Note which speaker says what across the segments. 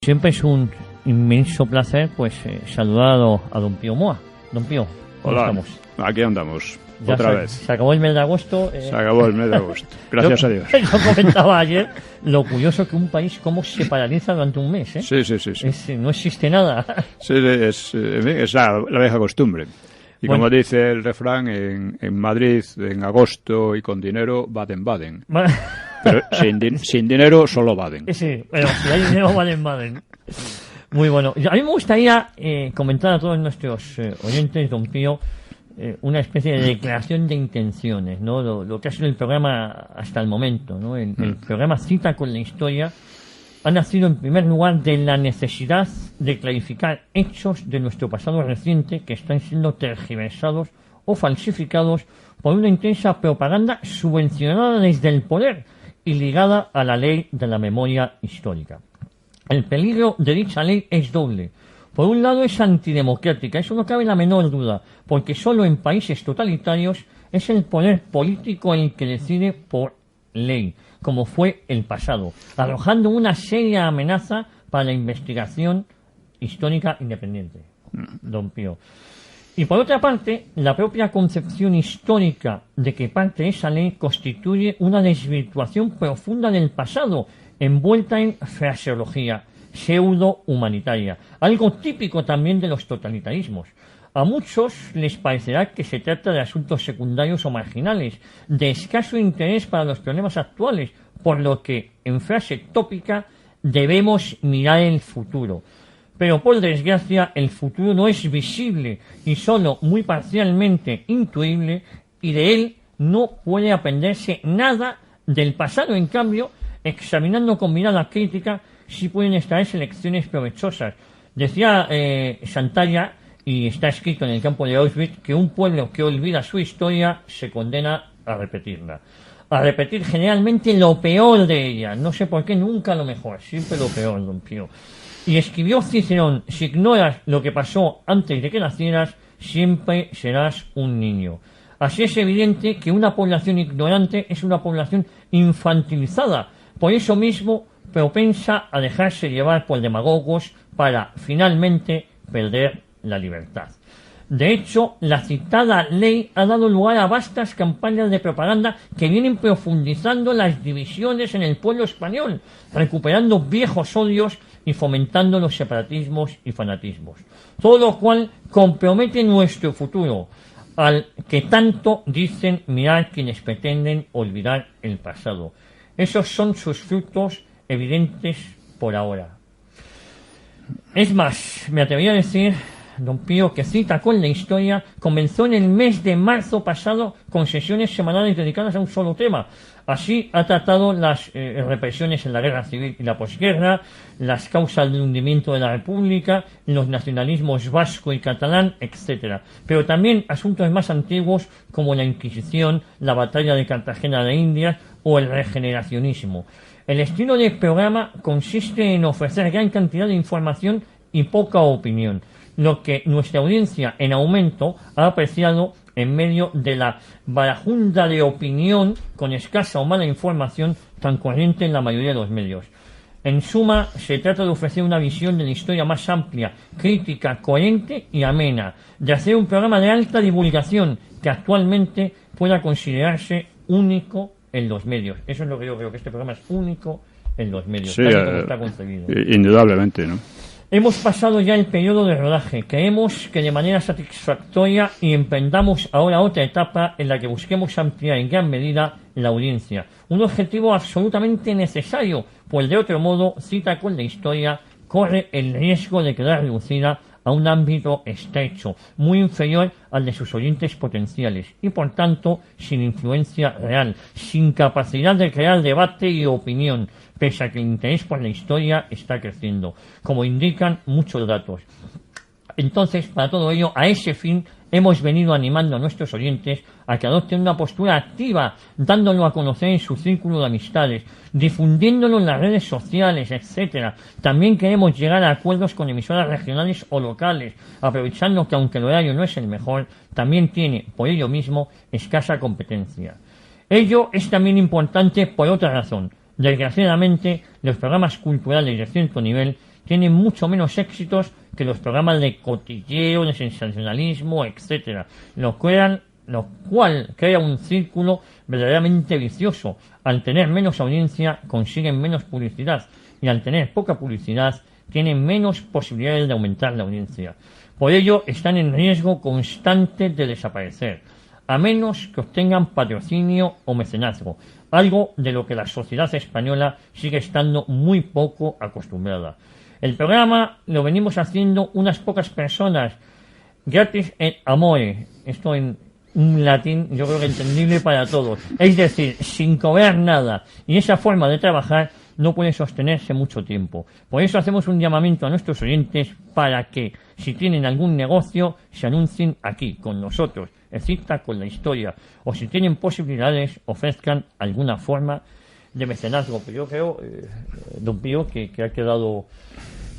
Speaker 1: Siempre es un inmenso placer saludar a don Pío Moa. Don Pío, ¿cómo
Speaker 2: Hola,
Speaker 1: estamos?
Speaker 2: Aquí andamos,
Speaker 1: Ya
Speaker 2: otra vez.
Speaker 1: Se acabó el mes de agosto.
Speaker 2: Se acabó el mes de agosto, gracias a Dios.
Speaker 1: Yo comentaba ayer lo curioso que un país cómo se paraliza durante un mes, ¿eh?
Speaker 2: Sí.
Speaker 1: No existe nada.
Speaker 2: Sí, es la vieja costumbre. Y
Speaker 1: Bueno.
Speaker 2: como dice el refrán, en Madrid, en agosto y con dinero, Baden-Baden. Pero sin dinero, solo Baden.
Speaker 1: Sí, pero si hay dinero, Baden. Muy bueno. A mí me gustaría comentar a todos nuestros oyentes, don Pío, una especie de declaración de intenciones, ¿no? Lo que ha sido el programa hasta el momento, ¿no? El programa Cita con la Historia ha nacido en primer lugar de la necesidad de clarificar hechos de nuestro pasado reciente que están siendo tergiversados o falsificados por una intensa propaganda subvencionada desde el poder y ligada a la ley de la memoria histórica. El peligro de dicha ley es doble. Por un lado es antidemocrática, eso no cabe la menor duda, porque solo en países totalitarios es el poder político el que decide por ley, como fue el pasado, arrojando una seria amenaza para la investigación histórica independiente. Don Pío. Y por otra parte, la propia concepción histórica de que parte de esa ley constituye una desvirtuación profunda del pasado, envuelta en fraseología pseudo-humanitaria, algo típico también de los totalitarismos. A muchos les parecerá que se trata de asuntos secundarios o marginales, de escaso interés para los problemas actuales, por lo que, en frase tópica, debemos mirar el futuro. Pero por desgracia el futuro no es visible y solo muy parcialmente intuible, y de él no puede aprenderse nada del pasado. En cambio, examinando con mirada crítica, sí pueden extraerse lecciones provechosas. Decía Santalla, y está escrito en el campo de Auschwitz, que un pueblo que olvida su historia se condena a repetirla. A repetir generalmente lo peor de ella. No sé por qué, nunca lo mejor, siempre lo peor, don Pío. Y escribió Cicerón: si ignoras lo que pasó antes de que nacieras, siempre serás un niño. Así es evidente que una población ignorante es una población infantilizada, por eso mismo propensa a dejarse llevar por demagogos para finalmente perder la libertad. De hecho, la citada ley ha dado lugar a vastas campañas de propaganda que vienen profundizando las divisiones en el pueblo español, recuperando viejos odios y fomentando los separatismos y fanatismos. Todo lo cual compromete nuestro futuro, al que tanto dicen mirar quienes pretenden olvidar el pasado. Esos son sus frutos evidentes por ahora. Es más, me atrevería a decir, don Pío, que Cita con la Historia comenzó en el mes de marzo pasado con sesiones semanales dedicadas a un solo tema. Así ha tratado las represiones en la guerra civil y la posguerra, las causas del hundimiento de la República, los nacionalismos vasco y catalán, etc. Pero también asuntos más antiguos como la Inquisición, la batalla de Cartagena de Indias o el regeneracionismo. El estilo del programa consiste en ofrecer gran cantidad de información y poca opinión, lo que nuestra audiencia en aumento ha apreciado en medio de la barajunda de opinión con escasa o mala información tan corriente en la mayoría de los medios. En suma, se trata de ofrecer una visión de la historia más amplia, crítica, coherente y amena, de hacer un programa de alta divulgación que actualmente pueda considerarse único en los medios. Eso es lo que yo creo, que este programa es único en los medios,
Speaker 2: sí,
Speaker 1: tal y como está concebido.
Speaker 2: Indudablemente, ¿no?
Speaker 1: Hemos pasado ya el periodo de rodaje. Creemos que de manera satisfactoria y emprendamos ahora otra etapa en la que busquemos ampliar en gran medida la audiencia. Un objetivo absolutamente necesario, pues de otro modo, Cita con la Historia corre el riesgo de quedar reducida a un ámbito estrecho, muy inferior al de sus oyentes potenciales y por tanto sin influencia real, sin capacidad de crear debate y opinión, pese a que el interés por la historia está creciendo, como indican muchos datos. Entonces, para todo ello, a ese fin, hemos venido animando a nuestros oyentes a que adopten una postura activa, dándolo a conocer en su círculo de amistades, difundiéndolo en las redes sociales, etc. También queremos llegar a acuerdos con emisoras regionales o locales, aprovechando que aunque el horario no es el mejor, también tiene, por ello mismo, escasa competencia. Ello es también importante por otra razón. Desgraciadamente, los programas culturales de cierto nivel tienen mucho menos éxitos que los programas de cotilleo, de sensacionalismo, etcétera, lo cual crea un círculo verdaderamente vicioso. Al tener menos audiencia consiguen menos publicidad, y al tener poca publicidad tienen menos posibilidades de aumentar la audiencia. Por ello están en riesgo constante de desaparecer, a menos que obtengan patrocinio o mecenazgo, algo de lo que la sociedad española sigue estando muy poco acostumbrada. El programa lo venimos haciendo unas pocas personas, gratis et amore, esto en un latín yo creo que entendible para todos, es decir, sin cobrar nada, y esa forma de trabajar no puede sostenerse mucho tiempo. Por eso hacemos un llamamiento a nuestros oyentes para que, si tienen algún negocio, se anuncien aquí, con nosotros, Cita con la Historia, o si tienen posibilidades, ofrezcan alguna forma de mecenazgo. Pero yo creo, don Pío, que ha quedado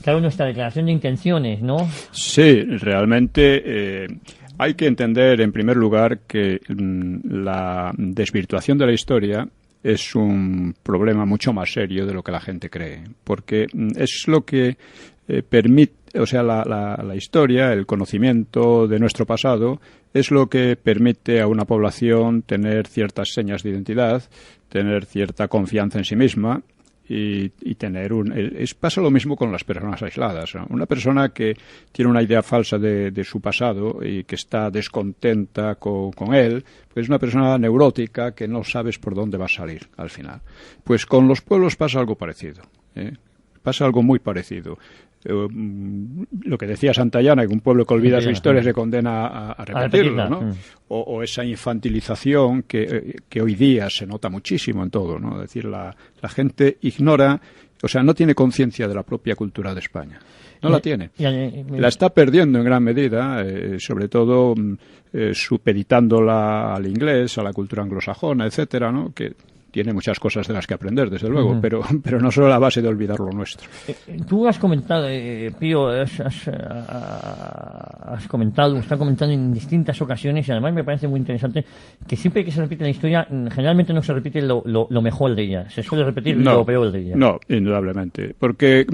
Speaker 1: claro nuestra declaración de intenciones, ¿no?
Speaker 2: Sí, realmente hay que entender, en primer lugar, que la desvirtuación de la historia es un problema mucho más serio de lo que la gente cree, porque es lo que permite, o sea, la historia, el conocimiento de nuestro pasado, es lo que permite a una población tener ciertas señas de identidad, tener cierta confianza en sí misma y tener pasa lo mismo con las personas aisladas, ¿no? Una persona que tiene una idea falsa de su pasado y que está descontenta con él, pues es una persona neurótica que no sabes por dónde va a salir al final. Pues con los pueblos pasa algo parecido, pasa algo muy parecido. Lo que decía Santayana, que un pueblo que olvida su historia se condena a repetirlo, ¿no? O esa infantilización que hoy día se nota muchísimo en todo, ¿no? Es decir, la gente ignora, o sea, no tiene conciencia de la propia cultura de España. No la tiene. La está perdiendo en gran medida, sobre todo supeditándola al inglés, a la cultura anglosajona, etcétera, ¿no? Que tiene muchas cosas de las que aprender, desde luego, pero no solo la base de olvidar lo nuestro.
Speaker 1: Tú has comentado, Pío, usted ha comentado en distintas ocasiones, y además me parece muy interesante, que siempre que se repite la historia, generalmente no se repite lo mejor de ella, se suele repetir lo peor de ella. No,
Speaker 2: indudablemente, porque,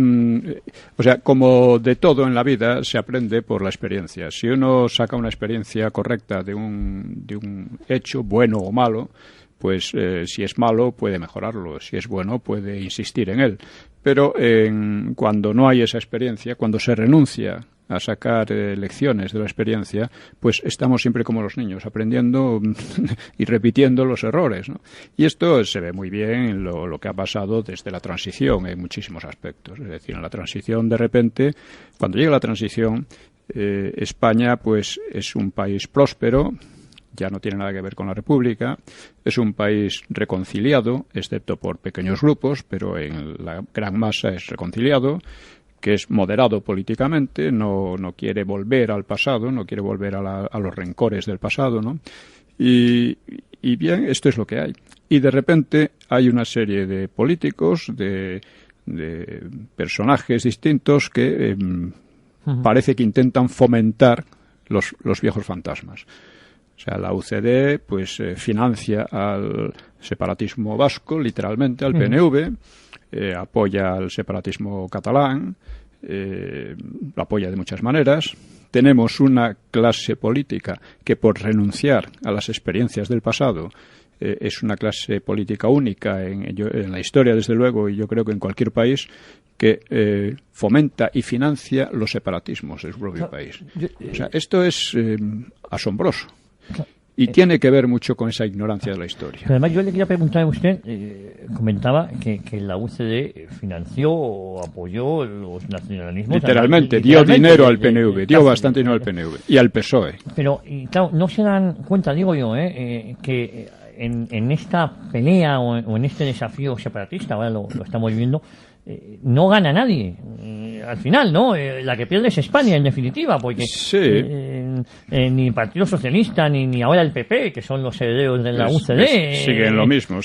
Speaker 2: o sea, como de todo en la vida, se aprende por la experiencia. Si uno saca una experiencia correcta de un hecho, bueno o malo, pues si es malo puede mejorarlo, si es bueno puede insistir en él. Pero cuando no hay esa experiencia, cuando se renuncia a sacar lecciones de la experiencia, pues estamos siempre como los niños, aprendiendo y repitiendo los errores, ¿no? Y esto se ve muy bien en lo que ha pasado desde la transición en muchísimos aspectos. Es decir, en la transición, de repente, cuando llega la transición, España pues es un país próspero, ya no tiene nada que ver con la República, es un país reconciliado, excepto por pequeños grupos, pero en la gran masa es reconciliado, que es moderado políticamente, no quiere volver al pasado, no quiere volver a los rencores del pasado, ¿no? Y bien, esto es lo que hay. Y de repente hay una serie de políticos, de personajes distintos que parece que intentan fomentar los viejos fantasmas. O sea, la UCD pues financia al separatismo vasco, literalmente, al PNV, apoya al separatismo catalán, lo apoya de muchas maneras. Tenemos una clase política que, por renunciar a las experiencias del pasado, es una clase política única en la historia, desde luego, y yo creo que en cualquier país, que fomenta y financia los separatismos de su propio país. O sea, esto es asombroso. Y tiene que ver mucho con esa ignorancia de la historia.
Speaker 1: Pero además, yo le quería preguntar a usted, comentaba que la UCD financió o apoyó los nacionalismos.
Speaker 2: Literalmente, dio dinero al PNV, dio bastante dinero al PNV y al PSOE.
Speaker 1: Pero, claro, no se dan cuenta, digo yo, que en esta pelea o en este desafío separatista, ahora lo estamos viviendo, no gana nadie. Al final, ¿no? La que pierde es España, en definitiva, porque
Speaker 2: sí.
Speaker 1: Ni el Partido Socialista ni ahora el PP, que son los herederos de la UCD,
Speaker 2: siguen lo mismo.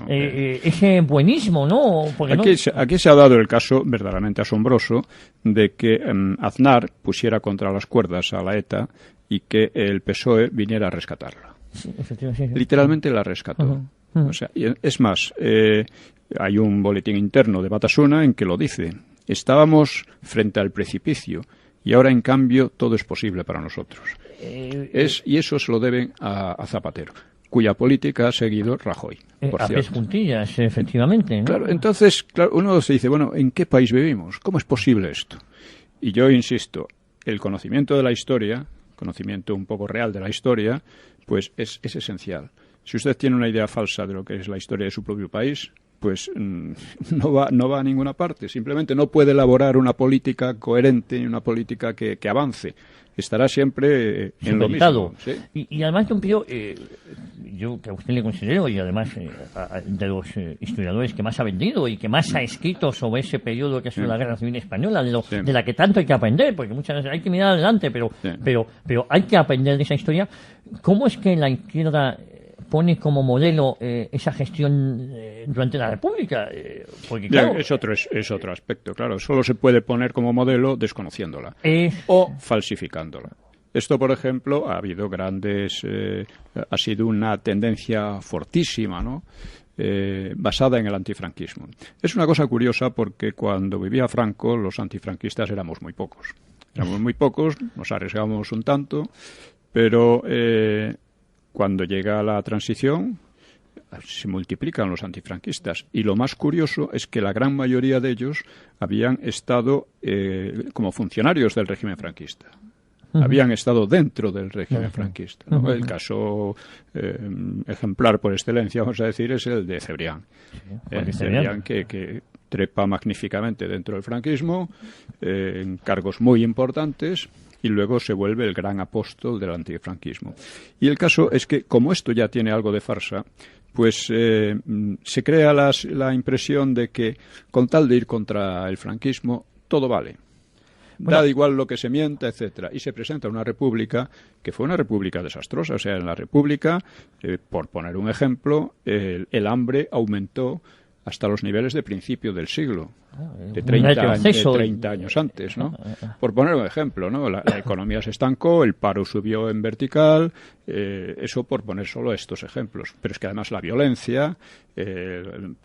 Speaker 1: Ese buenismo, ¿no? Porque
Speaker 2: aquí se ha dado el caso verdaderamente asombroso de que Aznar pusiera contra las cuerdas a la ETA y que el PSOE viniera a rescatarla.
Speaker 1: Sí, efectivamente, sí.
Speaker 2: Literalmente la rescató. O sea, es más, hay un boletín interno de Batasuna en que lo dice. estábamos frente al precipicio y ahora, en cambio, todo es posible para nosotros. Y eso se lo deben a Zapatero, cuya política ha seguido Rajoy. Por
Speaker 1: a pies juntillas, efectivamente, ¿no?
Speaker 2: Claro, entonces, uno se dice, bueno, ¿en qué país vivimos? ¿Cómo es posible esto? Y yo insisto, el conocimiento de la historia, conocimiento un poco real de la historia, pues es esencial. Si usted tiene una idea falsa de lo que es la historia de su propio país, pues no va a ninguna parte. Simplemente no puede elaborar una política coherente y una política que avance. Estará siempre en lo mismo. ¿Sí?
Speaker 1: Y además, don Pío, yo que a usted le considero, y además de los historiadores que más ha vendido y que más ha escrito sobre ese periodo que ha sido la Guerra Civil Española, de la que tanto hay que aprender, porque muchas veces hay que mirar adelante, pero hay que aprender de esa historia. ¿Cómo es que la izquierda pone como modelo esa gestión durante la República? Porque, claro,
Speaker 2: es otro aspecto, claro. Solo se puede poner como modelo desconociéndola o falsificándola. Esto, por ejemplo, ha habido ha sido una tendencia fortísima, ¿no? Basada en el antifranquismo. Es una cosa curiosa porque cuando vivía Franco, los antifranquistas éramos muy pocos. Nos arriesgábamos un tanto, pero cuando llega la transición se multiplican los antifranquistas. Y lo más curioso es que la gran mayoría de ellos habían estado como funcionarios del régimen franquista. Habían estado dentro del régimen franquista, ¿no? El caso ejemplar por excelencia, vamos a decir, es el de Cebrián. Cebrián que trepa magníficamente dentro del franquismo, en cargos muy importantes, y luego se vuelve el gran apóstol del antifranquismo. Y el caso es que, como esto ya tiene algo de farsa, pues se crea la impresión de que, con tal de ir contra el franquismo, todo vale. Da igual lo que se mienta, etcétera. Y se presenta una república que fue una república desastrosa. O sea, en la república, por poner un ejemplo, el hambre aumentó hasta los niveles de principio del siglo, de 30 años antes, ¿no? Por poner un ejemplo, ¿no? La economía se estancó, el paro subió en vertical, eso por poner solo estos ejemplos. Pero es que además la violencia,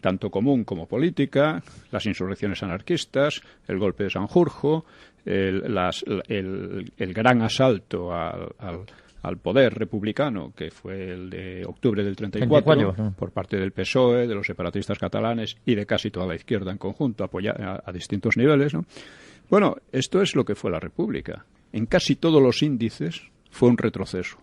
Speaker 2: tanto común como política, las insurrecciones anarquistas, el golpe de Sanjurjo, el gran asalto al poder republicano, que fue el de octubre del 34, por parte del PSOE, de los separatistas catalanes y de casi toda la izquierda en conjunto, apoyada a distintos niveles, ¿no? Bueno, esto es lo que fue la República. En casi todos los índices fue un retroceso.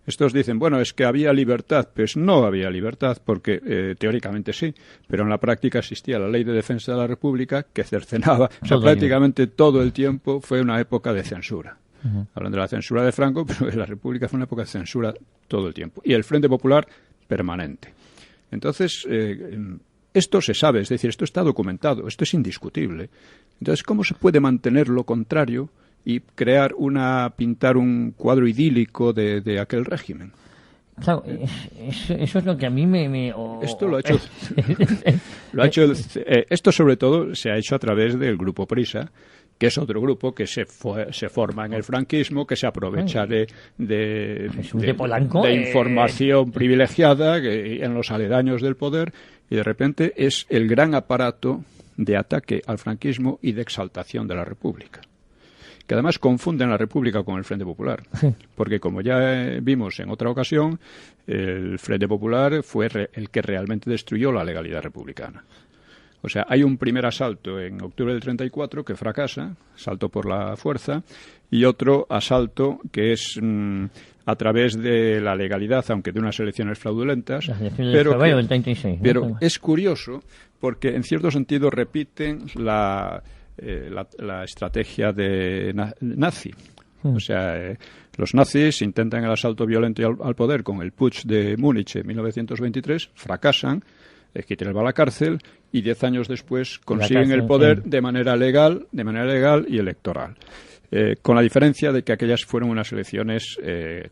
Speaker 2: Estos dicen, bueno, es que había libertad. Pues no había libertad, porque teóricamente sí, pero en la práctica existía la Ley de Defensa de la República que cercenaba. O sea, prácticamente todo el tiempo fue una época de censura. Hablan de la censura de Franco, pero la República fue una época de censura todo el tiempo. Y el Frente Popular, permanente. Entonces, esto se sabe, es decir, esto está documentado, esto es indiscutible. Entonces, ¿cómo se puede mantener lo contrario y pintar un cuadro idílico de aquel régimen?
Speaker 1: Claro, eso es lo que a mí
Speaker 2: Esto lo ha hecho... esto, sobre todo, se ha hecho a través del Grupo Prisa, que es otro grupo que se forma en el franquismo, que se aprovecha de información privilegiada en los aledaños del poder, y de repente es el gran aparato de ataque al franquismo y de exaltación de la República, que además confunden la República con el Frente Popular, porque como ya vimos en otra ocasión, el Frente Popular fue el que realmente destruyó la legalidad republicana. O sea, hay un primer asalto en octubre del 34 que fracasa, asalto por la fuerza, y otro asalto que es a través de la legalidad, aunque de unas elecciones fraudulentas.
Speaker 1: Las elecciones de febrero del 36.
Speaker 2: Pero es curioso porque, en cierto sentido, repiten la estrategia de nazi. O sea, los nazis intentan el asalto violento al poder con el putsch de Múnich en 1923, fracasan, Hitler va a la cárcel y 10 años después consiguen el poder de manera legal y electoral. Con la diferencia de que aquellas fueron unas elecciones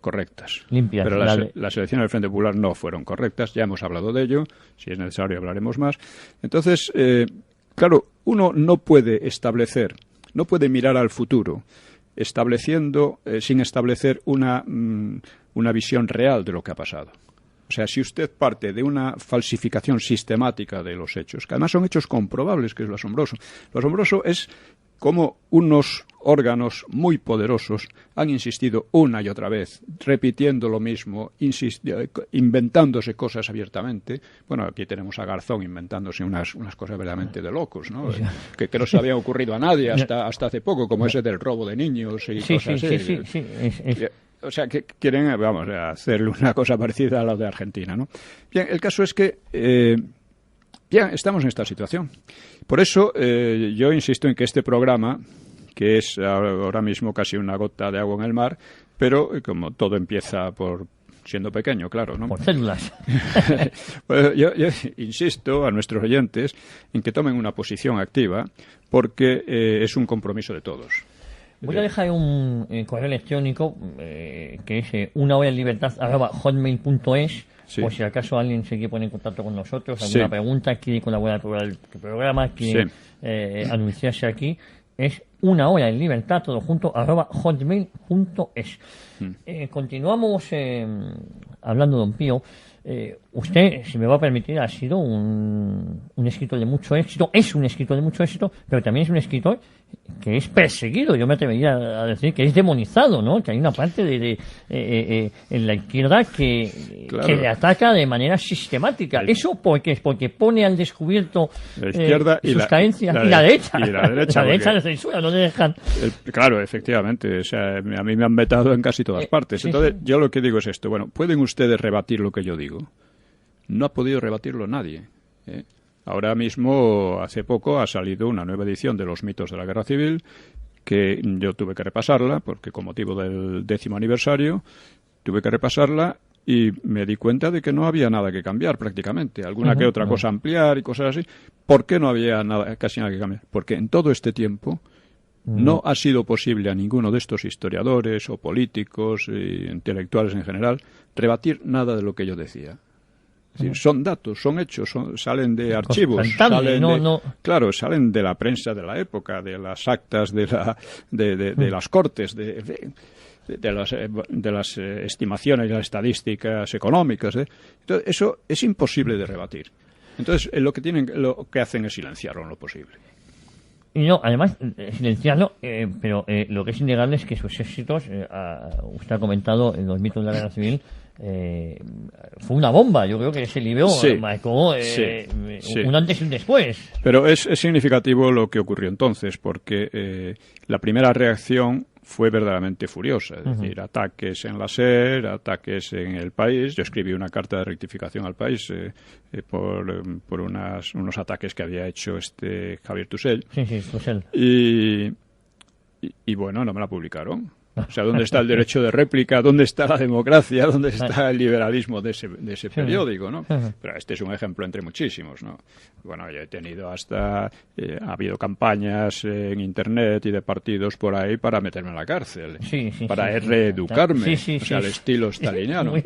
Speaker 2: correctas.
Speaker 1: Limpias.
Speaker 2: Pero las elecciones del Frente Popular no fueron correctas, ya hemos hablado de ello, si es necesario hablaremos más. Entonces, claro, uno no puede mirar al futuro sin establecer una visión real de lo que ha pasado. O sea, si usted parte de una falsificación sistemática de los hechos, que además son hechos comprobables, que es lo asombroso. Lo asombroso es cómo unos órganos muy poderosos han insistido una y otra vez, repitiendo lo mismo, inventándose cosas abiertamente. Bueno, aquí tenemos a Garzón inventándose unas cosas verdaderamente de locos, ¿no? Que no se había ocurrido a nadie hasta hace poco, como ese del robo de niños y cosas así.
Speaker 1: Sí.
Speaker 2: O sea, que quieren, vamos, hacerle una cosa parecida a la de Argentina, ¿no? Bien, el caso es que bien, estamos en esta situación. Por eso yo insisto en que este programa, que es ahora mismo casi una gota de agua en el mar, pero como todo empieza por siendo pequeño, claro, ¿no?
Speaker 1: Por células.
Speaker 2: Pues yo insisto a nuestros oyentes en que tomen una posición activa, porque es un compromiso de todos.
Speaker 1: Voy a dejar un correo electrónico que es unahoraenlibertad@hotmail.es.
Speaker 2: Sí.
Speaker 1: Por si acaso alguien se quiere poner en contacto con nosotros, alguna pregunta, quiere colaborar con el programa, quiere anunciarse aquí, es unahoraenlibertad, todo junto, @hotmail.es. Continuamos hablando, don Pío. Usted, si me va a permitir, ha sido un escritor de mucho éxito, es un escritor de mucho éxito, pero también es un escritor que es perseguido, yo me atrevería a decir que es demonizado, ¿no? Que hay una parte en la izquierda que le ataca de manera sistemática. ¿Eso por qué es? Porque pone al descubierto
Speaker 2: la izquierda
Speaker 1: sus carencias. Y la derecha.
Speaker 2: Y la derecha.
Speaker 1: La derecha le censura, no le dejan.
Speaker 2: Claro, efectivamente. O sea, a mí me han vetado en casi todas partes. Entonces, yo lo que digo es esto. Bueno, ¿pueden ustedes rebatir lo que yo digo? No ha podido rebatirlo nadie. Ahora mismo, hace poco, ha salido una nueva edición de Los mitos de la guerra civil, que yo tuve que repasarla, porque con motivo del 10º aniversario, tuve que repasarla y me di cuenta de que no había nada que cambiar prácticamente. Alguna que otra cosa ampliar y cosas así. ¿Por qué no había casi nada que cambiar? Porque en todo este tiempo no ha sido posible a ninguno de estos historiadores o políticos e intelectuales en general rebatir nada de lo que yo decía. Es decir, son datos, son hechos, salen de archivos, claro, salen de la prensa de la época, de las actas de las cortes, de las estimaciones y las estadísticas económicas. Entonces, eso es imposible de rebatir. Entonces, lo que hacen es silenciarlo en lo posible.
Speaker 1: Y no, además, silenciarlo, pero lo que es innegable es que sus éxitos, usted ha comentado en Los mitos de la guerra civil, fue una bomba. Yo creo que ese libro marcó un antes y un después.
Speaker 2: Pero es significativo lo que ocurrió entonces, porque la primera reacción fue verdaderamente furiosa, es decir, ataques en la SER, ataques en El País. Yo escribí una carta de rectificación al País por unos ataques que había hecho Javier Tusell.
Speaker 1: Sí, Tusell.
Speaker 2: Y bueno, no me la publicaron. O sea, ¿dónde está el derecho de réplica? ¿Dónde está la democracia? ¿Dónde está el liberalismo de ese periódico, ¿no? Pero este es un ejemplo entre muchísimos, ¿no? Bueno, yo he tenido ha habido campañas en Internet y de partidos por ahí para meterme en la cárcel, para reeducarme, o sea, al estilo staliniano.
Speaker 1: Es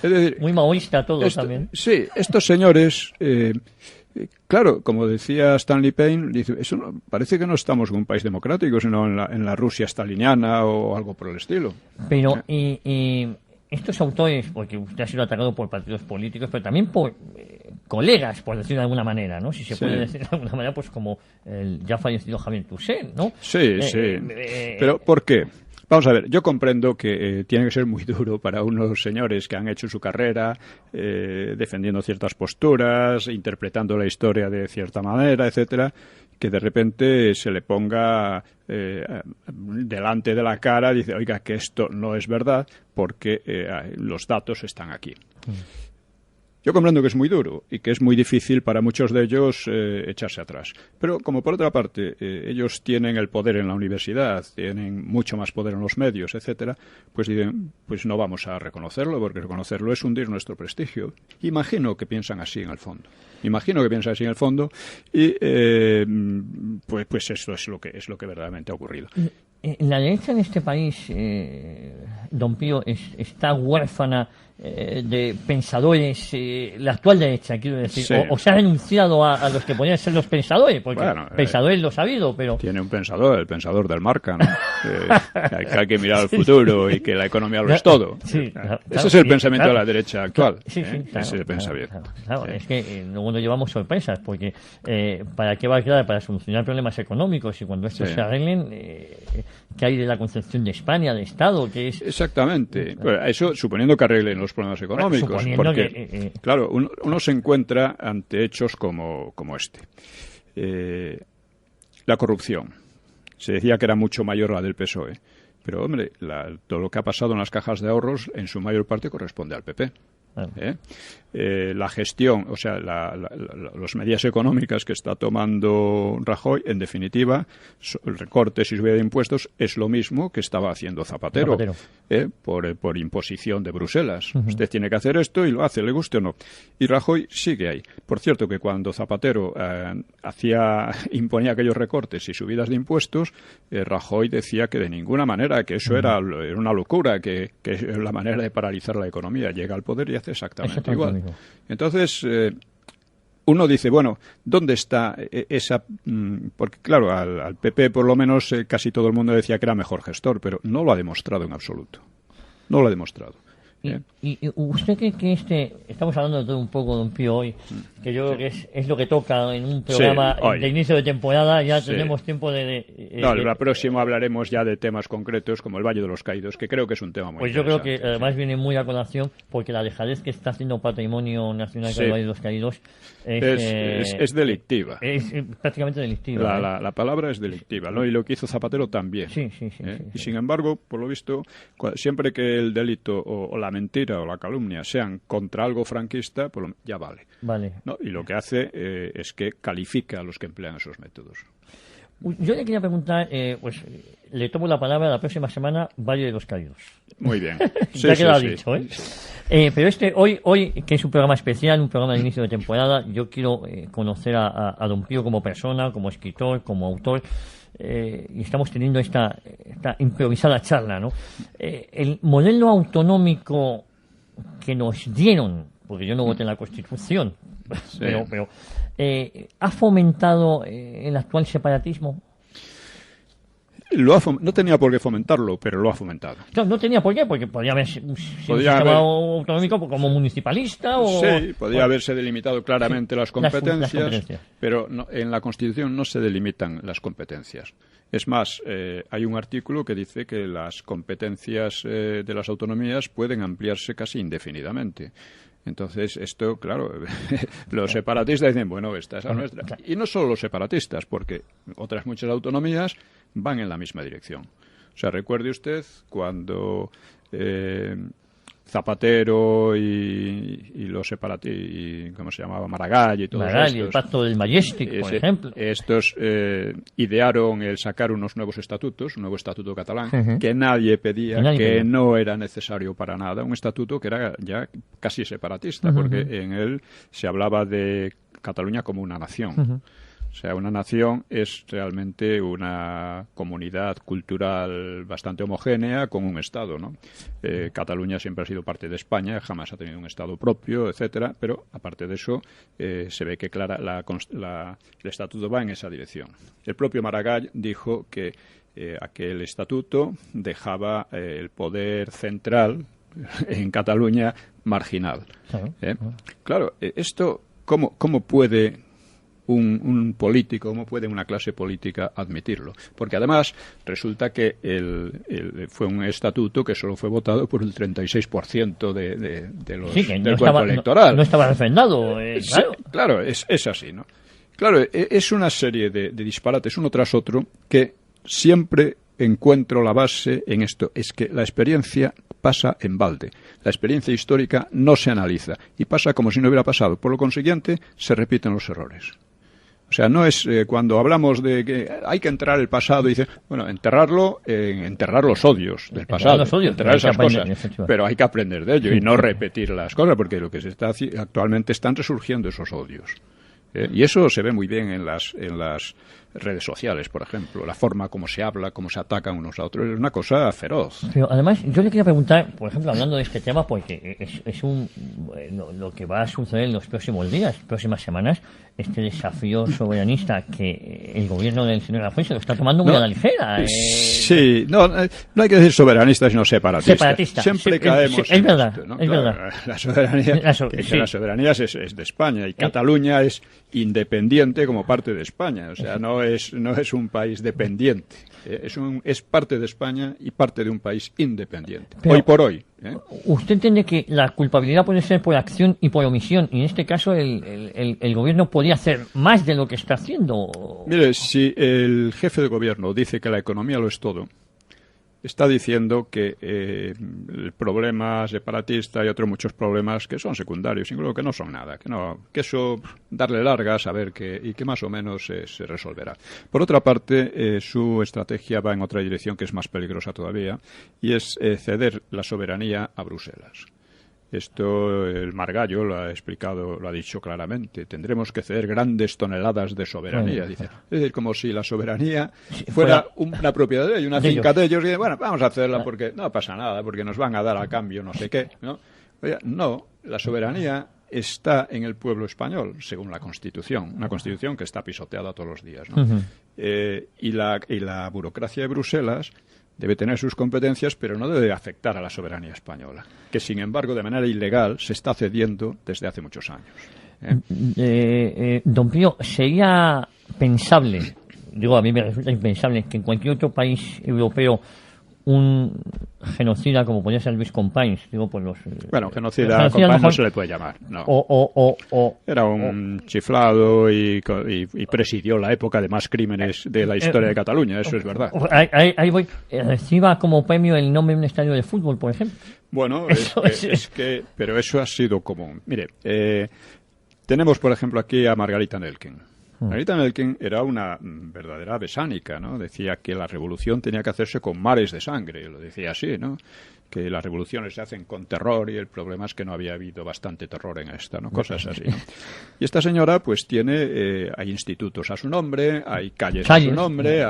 Speaker 1: decir, muy maoísta todo también.
Speaker 2: Sí, estos señores... claro, como decía Stanley Payne, dice, parece que no estamos en un país democrático, sino en la Rusia staliniana o algo por el estilo.
Speaker 1: Pero, y estos autores, porque usted ha sido atacado por partidos políticos, pero también por colegas, por decirlo de alguna manera, ¿no? Si se puede decir de alguna manera, pues como el ya fallecido Javier Tusell, ¿no?
Speaker 2: Sí. Pero, ¿por qué? Vamos a ver, yo comprendo que tiene que ser muy duro para unos señores que han hecho su carrera defendiendo ciertas posturas, interpretando la historia de cierta manera, etcétera, que de repente se le ponga delante de la cara y dice, oiga, que esto no es verdad porque los datos están aquí. Yo comprendo que es muy duro y que es muy difícil para muchos de ellos echarse atrás. Pero, como por otra parte, ellos tienen el poder en la universidad, tienen mucho más poder en los medios, etcétera, pues dicen, pues no vamos a reconocerlo, porque reconocerlo es hundir nuestro prestigio. Imagino que piensan así en el fondo. Y pues eso es lo que verdaderamente ha ocurrido.
Speaker 1: La derecha en este país, don Pío, está huérfana de pensadores, la actual derecha, quiero decir,
Speaker 2: Sí.
Speaker 1: o se ha renunciado a los que podían ser los pensadores, porque
Speaker 2: Bueno,
Speaker 1: pensadores los ha habido, pero...
Speaker 2: Tiene un pensador, el pensador del Marca, ¿no? Que hay que mirar al futuro y que la economía lo es todo.
Speaker 1: Sí,
Speaker 2: Ese es el pensamiento de la derecha actual.
Speaker 1: Sí, claro,
Speaker 2: Ese pensamiento.
Speaker 1: Claro, es que luego nos llevamos sorpresas, porque ¿para qué va a quedar? Para solucionar problemas económicos, y cuando estos se arreglen, ¿qué hay de la concepción de España, de Estado? Que es...
Speaker 2: Exactamente. Bueno, eso suponiendo que arreglen los problemas económicos.
Speaker 1: Suponiendo
Speaker 2: porque, claro, uno se encuentra ante hechos como este. La corrupción. Se decía que era mucho mayor la del PSOE. Pero, hombre, todo lo que ha pasado en las cajas de ahorros, en su mayor parte, corresponde al PP. La gestión, o sea, las medidas económicas que está tomando Rajoy, en definitiva, recortes y subida de impuestos, es lo mismo que estaba haciendo Zapatero. Por imposición de Bruselas. Usted tiene que hacer esto y lo hace, le guste o no. Y Rajoy sigue ahí. Por cierto, que cuando Zapatero imponía aquellos recortes y subidas de impuestos, Rajoy decía que de ninguna manera, que eso era una locura, que es la manera de paralizar la economía. Llega al poder y hace exactamente igual. Entonces, uno dice, bueno, ¿dónde está esa...? Porque, claro, al PP, por lo menos, casi todo el mundo decía que era mejor gestor, pero no lo ha demostrado en absoluto. No lo ha demostrado.
Speaker 1: ¿Y usted cree que estamos hablando de todo un poco, don Pío, hoy, que yo creo que es lo que toca en un programa de inicio de temporada, ya tenemos tiempo
Speaker 2: la próxima hablaremos ya de temas concretos como el Valle de los Caídos, que creo que es un tema muy interesante.
Speaker 1: Pues yo creo que además viene muy a colación, porque la dejadez que está haciendo Patrimonio Nacional del Valle de los Caídos
Speaker 2: es delictiva.
Speaker 1: Es prácticamente delictiva.
Speaker 2: La palabra es delictiva, ¿no? Y lo que hizo Zapatero también.
Speaker 1: Sí.
Speaker 2: Y sin embargo, por lo visto, siempre que el delito o la mentira o la calumnia sean contra algo franquista, pues ya vale. ¿No? Y lo que hace es que califica a los que emplean esos métodos.
Speaker 1: Yo le quería preguntar, pues le tomo la palabra la próxima semana, Valle de los Caídos.
Speaker 2: Muy bien.
Speaker 1: Ya queda dicho, pero hoy, que es un programa especial, un programa de inicio de temporada, yo quiero conocer a don Pío como persona, como escritor, como autor, y estamos teniendo esta improvisada charla, ¿no? El modelo autonómico que nos dieron, porque yo no voté en la Constitución, pero ¿ha fomentado el actual separatismo?
Speaker 2: No tenía por qué fomentarlo, pero lo ha fomentado.
Speaker 1: No tenía por qué, porque podía haber sido un sistema autonómico como municipalista.
Speaker 2: Sí, podía haberse delimitado claramente las competencias, pero en la Constitución no se delimitan las competencias. Es más, hay un artículo que dice que las competencias de las autonomías pueden ampliarse casi indefinidamente. Entonces, esto, claro, los separatistas dicen, bueno, esta es la nuestra. Y no solo los separatistas, porque otras muchas autonomías van en la misma dirección. O sea, recuerde usted cuando Zapatero y los separatistas, ¿cómo se llamaba? Maragall y todos estos.
Speaker 1: El pacto del Majestic, por ejemplo.
Speaker 2: Estos idearon el sacar unos nuevos estatutos, un nuevo estatuto catalán, que nadie pedía, que no era necesario para nada. Un estatuto que era ya casi separatista, porque en él se hablaba de Cataluña como una nación. O sea, una nación es realmente una comunidad cultural bastante homogénea con un Estado, ¿no? Cataluña siempre ha sido parte de España, jamás ha tenido un Estado propio, etcétera, pero aparte de eso se ve que el Estatuto va en esa dirección. El propio Maragall dijo que aquel Estatuto dejaba el poder central en Cataluña marginal. Claro, esto, ¿cómo puede un político, cómo puede una clase política admitirlo? Porque además resulta que fue un estatuto que solo fue votado por el 36% del cuerpo electoral.
Speaker 1: No estaba refrendado.
Speaker 2: Claro, es así, ¿no? Claro, es una serie de disparates uno tras otro que siempre encuentro la base en esto. Es que la experiencia pasa en balde. La experiencia histórica no se analiza y pasa como si no hubiera pasado. Por lo consiguiente, se repiten los errores. O sea, no es cuando hablamos de que hay que enterrar el pasado, dice, bueno, enterrar los odios del pasado, enterrar esas cosas, pero hay que aprender de ello y no repetir las cosas, porque lo que actualmente están resurgiendo esos odios. Y eso se ve muy bien en las redes sociales, por ejemplo, la forma como se habla, cómo se atacan unos a otros, es una cosa feroz.
Speaker 1: Pero además, yo le quería preguntar, por ejemplo, hablando de este tema, porque es lo que va a suceder en los próximos días, próximas semanas, este desafío soberanista que el gobierno del señor Rajoy se lo está tomando muy a la ligera.
Speaker 2: Sí, no hay que decir soberanista, sino separatista. Siempre caemos
Speaker 1: es verdad,
Speaker 2: esto, ¿no?
Speaker 1: Es verdad.
Speaker 2: La soberanía, la soberanía es de España y Cataluña es independiente como parte de España, o sea, no es un país dependiente, es parte de España y parte de un país independiente, pero hoy por hoy.
Speaker 1: ¿Usted entiende que la culpabilidad puede ser por acción y por omisión? Y en este caso el gobierno podría hacer más de lo que está haciendo.
Speaker 2: Mire, si el jefe de gobierno dice que la economía lo es todo, está diciendo que el problema separatista y otros muchos problemas que son secundarios, incluso que no son nada, que eso darle largas a ver que más o menos se resolverá. Por otra parte, su estrategia va en otra dirección que es más peligrosa todavía, y es ceder la soberanía a Bruselas. Esto el Margallo lo ha explicado, lo ha dicho claramente. Tendremos que ceder grandes toneladas de soberanía. Dice. Es decir, como si la soberanía fuera una propiedad de ellos, una finca de ellos. Y bueno, vamos a hacerla porque no pasa nada, porque nos van a dar a cambio no sé qué. ¿No? Oye, no, la soberanía está en el pueblo español, según la Constitución. Una Constitución que está pisoteada todos los días, ¿no? Y la burocracia de Bruselas debe tener sus competencias, pero no debe afectar a la soberanía española, que sin embargo de manera ilegal se está cediendo desde hace muchos años.
Speaker 1: Don Pío, ¿sería pensable, digo, a mí me resulta impensable, que en cualquier otro país europeo un genocida como podría ser Luis Companys, digo por los...
Speaker 2: Bueno, genocida Companys no se le puede llamar, no. Era un chiflado y presidió la época de más crímenes de la historia de Cataluña, eso es verdad.
Speaker 1: Ahí voy. Reciba como premio el nombre de un estadio de fútbol, por ejemplo.
Speaker 2: Bueno, pero eso ha sido común. Mire, tenemos por ejemplo aquí a Margarita Nelken. Margarita Nelken era una verdadera besánica, ¿no? Decía que la revolución tenía que hacerse con mares de sangre, lo decía así, ¿no? Que las revoluciones se hacen con terror y el problema es que no había habido bastante terror en esta, ¿no? Cosas así, ¿no? Y esta señora pues hay institutos a su nombre, hay calles a su nombre,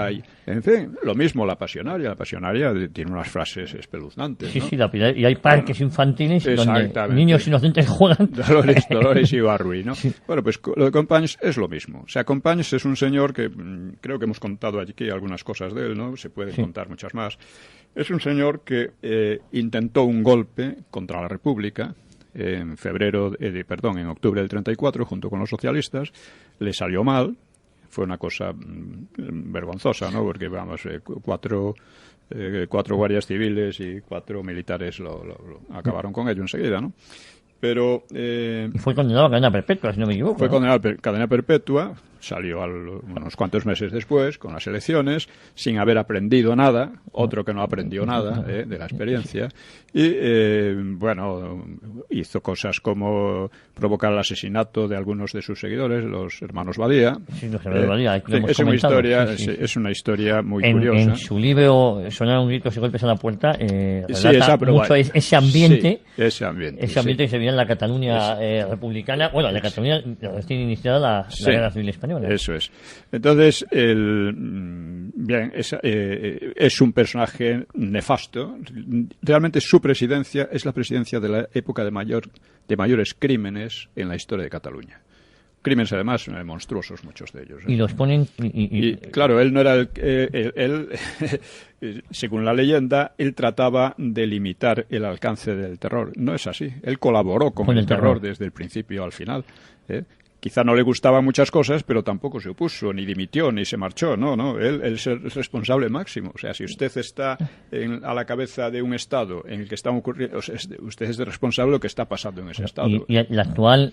Speaker 2: en fin, lo mismo la pasionaria tiene unas frases espeluznantes, ¿no?
Speaker 1: Sí, y hay parques infantiles donde niños inocentes juegan.
Speaker 2: Dolores Ibarruri, ¿no? Sí. Bueno, pues lo de Companys es lo mismo. O sea, Companys es un señor que creo que hemos contado aquí algunas cosas de él, ¿no? Se pueden contar muchas más. Es un señor que intentó un golpe contra la República en octubre del 34 junto con los socialistas, le salió mal, fue una cosa vergonzosa, ¿no? Porque vamos, cuatro guardias civiles y 4 militares lo acabaron con ello enseguida, ¿no? Pero
Speaker 1: fue condenado a cadena perpetua, si no me equivoco.
Speaker 2: Fue condenado a cadena perpetua, salió unos cuantos meses después, con las elecciones, sin haber aprendido nada, otro que no aprendió nada de la experiencia, y hizo cosas como provocar el asesinato de algunos de sus seguidores, los hermanos Badía. Sí, los hermanos Badía, es una historia muy curiosa.
Speaker 1: En su libro Sonaron gritos y golpes a la puerta, relata mucho ese ambiente.
Speaker 2: Sí, ese ambiente
Speaker 1: que se vivía en la Cataluña republicana, bueno, en la Cataluña recién iniciada la Guerra Civil Española.
Speaker 2: Eso es. Entonces, es un personaje nefasto. Realmente su presidencia es la presidencia de la época de mayores crímenes en la historia de Cataluña. Crímenes, además, monstruosos, muchos de ellos.
Speaker 1: Y los ponen...
Speaker 2: Y claro, él no era él según la leyenda, él trataba de limitar el alcance del terror. No es así. Él colaboró con el terror desde el principio al final. Quizá no le gustaban muchas cosas, pero tampoco se opuso, ni dimitió, ni se marchó. No. Él es el responsable máximo. O sea, si usted está a la cabeza de un Estado en el que están ocurriendo... usted es el responsable de lo que está pasando en ese Estado.
Speaker 1: Y la actual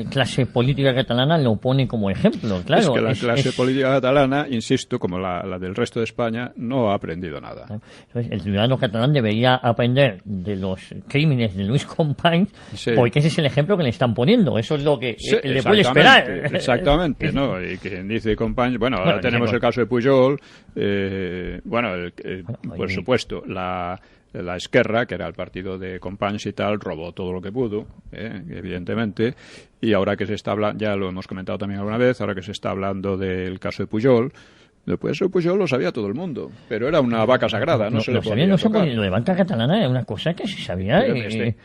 Speaker 1: clase política catalana lo pone como ejemplo, claro.
Speaker 2: Es que la clase política catalana, insisto, como la del resto de España, no ha aprendido nada.
Speaker 1: Entonces, el ciudadano catalán debería aprender de los crímenes de Luis Companys, porque ese es el ejemplo que le están poniendo. Eso es lo que le puede esperar.
Speaker 2: Exactamente, ¿no? Y quien dice Companys, ahora tenemos el caso de Pujol, por supuesto, la Esquerra, que era el partido de Companys y tal, robó todo lo que pudo, evidentemente, y ahora que se está hablando, ya lo hemos comentado también alguna vez, ahora que se está hablando del caso de Pujol, después de Pujol lo sabía todo el mundo, pero era una vaca sagrada, no se le podía tocar.
Speaker 1: Lo de Banca Catalana era una cosa que se sabía.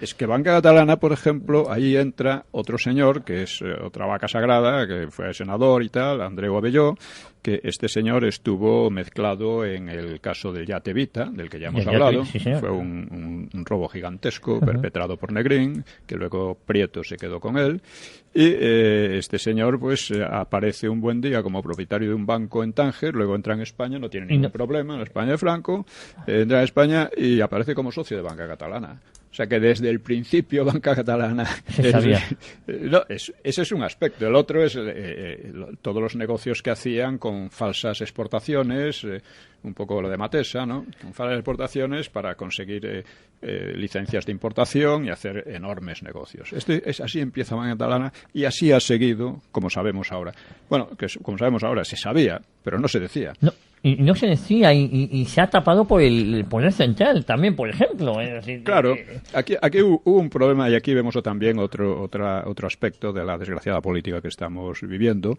Speaker 2: Es que Banca Catalana, por ejemplo, ahí entra otro señor, que es otra vaca sagrada, que fue senador y tal, Andreu Abelló, que este señor estuvo mezclado en el caso del Yate Vita, del que ya hemos hablado.
Speaker 1: Sí,
Speaker 2: fue un robo gigantesco perpetrado por Negrín, que luego Prieto se quedó con él. Y este señor pues aparece un buen día como propietario de un banco en Tánger, luego entra en España, no tiene ningún problema, en España de Franco, entra en España y aparece como socio de Banca Catalana. O sea que desde el principio Banca Catalana...
Speaker 1: Se sabía.
Speaker 2: Ese es un aspecto. El otro es todos los negocios que hacían con falsas exportaciones, un poco lo de Matesa, ¿no? Con falsas exportaciones para conseguir licencias de importación y hacer enormes negocios. Así empieza Banca Catalana y así ha seguido, como sabemos ahora. Bueno, que como sabemos ahora, se sabía, pero no se decía.
Speaker 1: No. Y no se decía, y se ha tapado por el Poder Central también, por ejemplo. Es decir,
Speaker 2: claro, aquí hubo un problema y aquí vemos también otro aspecto de la desgraciada política que estamos viviendo,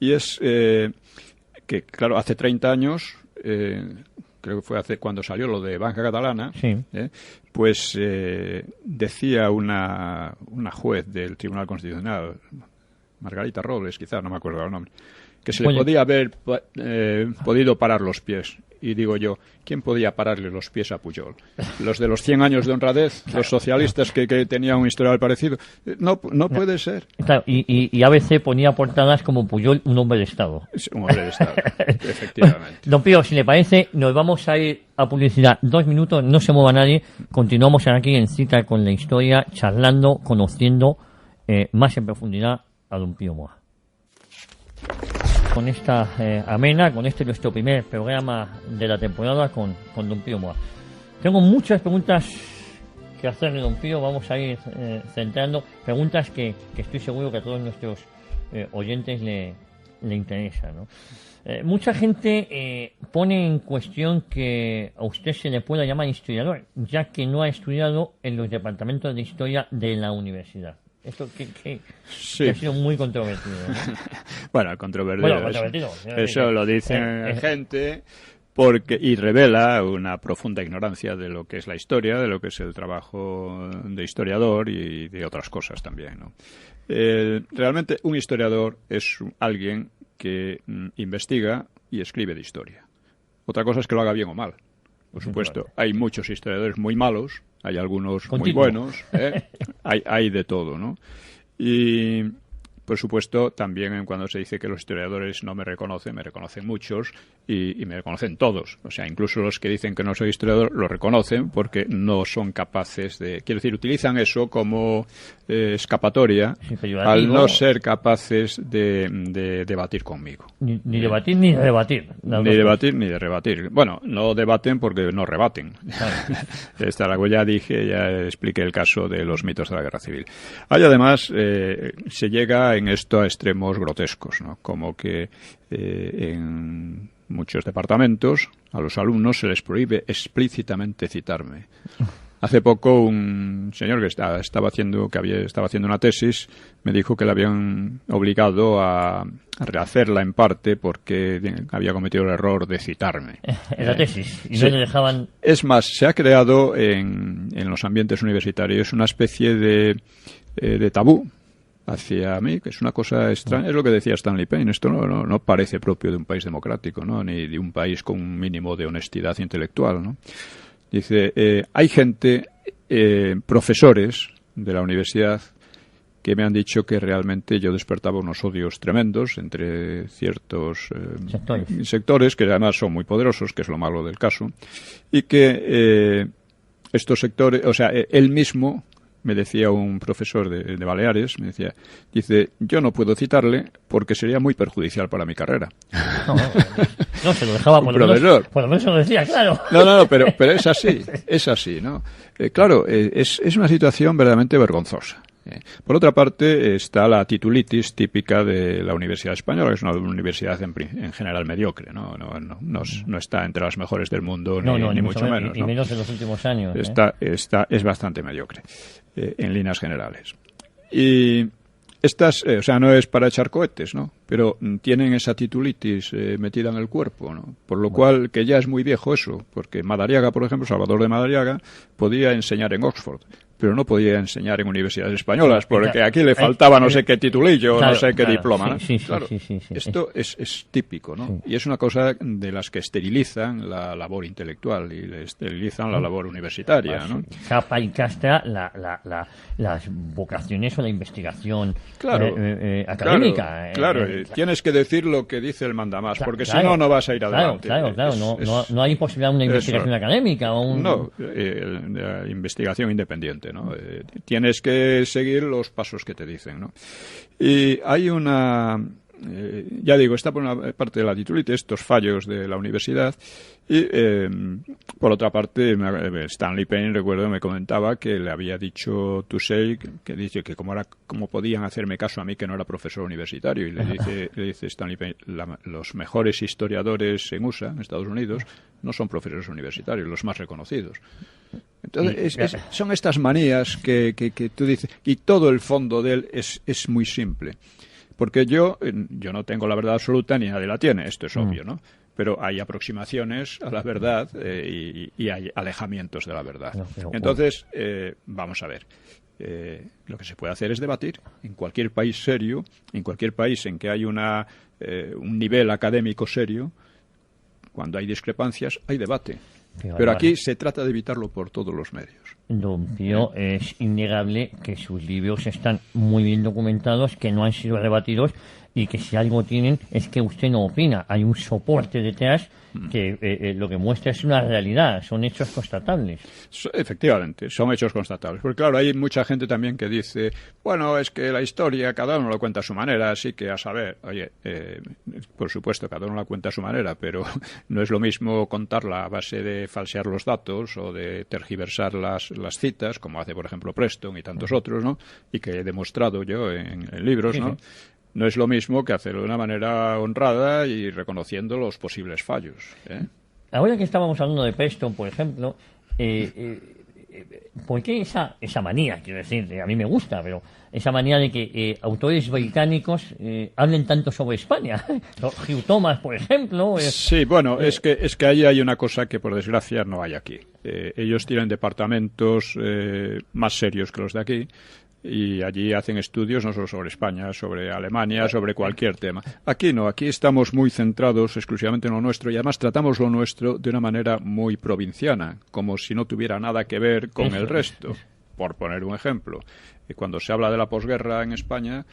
Speaker 2: y es que, claro, hace 30 años, creo que fue cuando salió lo de Banca Catalana,
Speaker 1: sí.
Speaker 2: Pues decía una juez del Tribunal Constitucional, Margarita Robles, quizás, no me acuerdo el nombre, que se le podía haber podido parar los pies. Y digo yo, ¿quién podía pararle los pies a Pujol? ¿Los de los 100 años de honradez? ¿Los socialistas que tenían un historial parecido? No puede ser.
Speaker 1: Claro, y ABC ponía portadas como Pujol, un hombre de Estado.
Speaker 2: Un hombre de Estado, efectivamente.
Speaker 1: Don Pío, si le parece, nos vamos a ir a publicidad. 2 minutos, no se mueva nadie. Continuamos aquí en Cita con la Historia, charlando, conociendo más en profundidad a Don Pío Moa. Con esta amena, con nuestro primer programa de la temporada con Don Pío Moa. Tengo muchas preguntas que hacerle, Don Pío. Vamos a ir centrando preguntas que estoy seguro que a todos nuestros oyentes le interesan, ¿no? Mucha gente pone en cuestión que a usted se le pueda llamar historiador, ya que no ha estudiado en los departamentos de historia de la universidad. Esto que
Speaker 2: sí.
Speaker 1: Ha sido muy controvertido, ¿no?
Speaker 2: Bueno, controvertido. Eso lo dice gente y revela una profunda ignorancia de lo que es la historia, de lo que es el trabajo de historiador y de otras cosas también, ¿no? Realmente un historiador es alguien que investiga y escribe de historia. Otra cosa es que lo haga bien o mal. Por supuesto, hay muchos historiadores muy malos, hay algunos muy buenos, hay de todo, ¿no? Y, por supuesto, también cuando se dice que los historiadores no me reconocen muchos y me reconocen todos. O sea, incluso los que dicen que no soy historiador lo reconocen porque no son capaces de... Quiero decir, utilizan eso como escapatoria al no ser capaces de debatir conmigo.
Speaker 1: Ni debatir ni de rebatir.
Speaker 2: Ni debatir ni de rebatir. Bueno, no debaten porque no rebaten. Claro. Ya expliqué el caso de los mitos de la Guerra Civil. Hay además, se llega en esto a extremos grotescos, ¿no? Como que en muchos departamentos a los alumnos se les prohíbe explícitamente citarme. Hace poco un señor que estaba haciendo una tesis me dijo que le habían obligado a rehacerla en parte porque había cometido el error de citarme.
Speaker 1: En la tesis. Y no le dejaban...
Speaker 2: Es más, se ha creado en los ambientes universitarios una especie de tabú hacia mí, que es una cosa extraña. Es lo que decía Stanley Payne. Esto no parece propio de un país democrático, ¿no? Ni de un país con un mínimo de honestidad intelectual, ¿no? Dice, hay gente, profesores de la universidad, que me han dicho que realmente yo despertaba unos odios tremendos entre ciertos sectores, que además son muy poderosos, que es lo malo del caso, y que estos sectores, o sea, él mismo... Me decía un profesor de Baleares, dice, yo no puedo citarle porque sería muy perjudicial para mi carrera.
Speaker 1: No, se lo dejaba por
Speaker 2: profesor.
Speaker 1: Por lo menos se lo decía, claro.
Speaker 2: No, pero es así, ¿no? Claro, es una situación verdaderamente vergonzosa. Por otra parte, está la titulitis típica de la Universidad Española, que es una universidad en general mediocre, no está entre las mejores del mundo, ni mucho menos.
Speaker 1: Y menos en los últimos años.
Speaker 2: Es bastante mediocre, en líneas generales. Y estas, no es para echar cohetes, ¿no? Pero tienen esa titulitis metida en el cuerpo, ¿no? Por lo cual, que ya es muy viejo eso, porque Madariaga, por ejemplo, Salvador de Madariaga, podía enseñar en Oxford, pero no podía enseñar en universidades españolas, porque aquí le faltaba no sé qué titulillo, no sé qué diploma, ¿no? Esto es típico, ¿no? Y es una cosa de las que esterilizan la labor intelectual y le esterilizan la labor universitaria, ¿no?
Speaker 1: Capa y castra las vocaciones o la investigación académica.
Speaker 2: Claro, tienes que decir lo que dice el mandamás, porque si no, no vas a ir adelante.
Speaker 1: No hay posibilidad de una investigación académica.
Speaker 2: No, la investigación independiente, ¿no? Tienes que seguir los pasos que te dicen, ¿no? Y hay una... ya digo, está por una parte de la titulitis, estos fallos de la universidad, y por otra parte Stanley Payne, recuerdo, me comentaba que le había dicho Toussey que dice que cómo podían hacerme caso a mí que no era profesor universitario, y le dice Stanley Payne, los mejores historiadores en USA, en Estados Unidos, no son profesores universitarios, los más reconocidos. Entonces son estas manías que tú dices, y todo el fondo de él es muy simple. Porque yo no tengo la verdad absoluta ni nadie la tiene, esto es obvio, ¿no? Pero hay aproximaciones a la verdad y hay alejamientos de la verdad. Entonces, vamos a ver. Lo que se puede hacer es debatir. En cualquier país serio, en cualquier país en que hay un nivel académico serio, cuando hay discrepancias, hay debate. Pero aquí se trata de evitarlo por todos los medios.
Speaker 1: Don Pío, es innegable que sus libros están muy bien documentados, que no han sido rebatidos y que si algo tienen es que usted no opina. Hay un soporte detrás que lo que muestra es una realidad, son hechos constatables.
Speaker 2: Efectivamente, son hechos constatables. Porque claro, hay mucha gente también que dice, bueno, es que la historia cada uno lo cuenta a su manera, así que a saber, oye, por supuesto, cada uno la cuenta a su manera, pero no es lo mismo contarla a base de falsear los datos o de tergiversar las citas, como hace, por ejemplo, Preston y tantos otros, ¿no? Y que he demostrado yo en libros, ¿no? No es lo mismo que hacerlo de una manera honrada y reconociendo los posibles fallos.
Speaker 1: Ahora que estábamos hablando de Preston, por ejemplo, ¿por qué esa manía? Quiero decir, a mí me gusta, pero esa manía de que autores británicos hablen tanto sobre España. Hugh Thomas, por ejemplo.
Speaker 2: Sí, bueno, es que ahí hay una cosa que por desgracia no hay aquí. Ellos tienen departamentos más serios que los de aquí. Y allí hacen estudios no solo sobre España, sobre Alemania, sobre cualquier tema. Aquí no, aquí estamos muy centrados exclusivamente en lo nuestro y además tratamos lo nuestro de una manera muy provinciana, como si no tuviera nada que ver con el resto. Por poner un ejemplo, cuando se habla de la posguerra en España,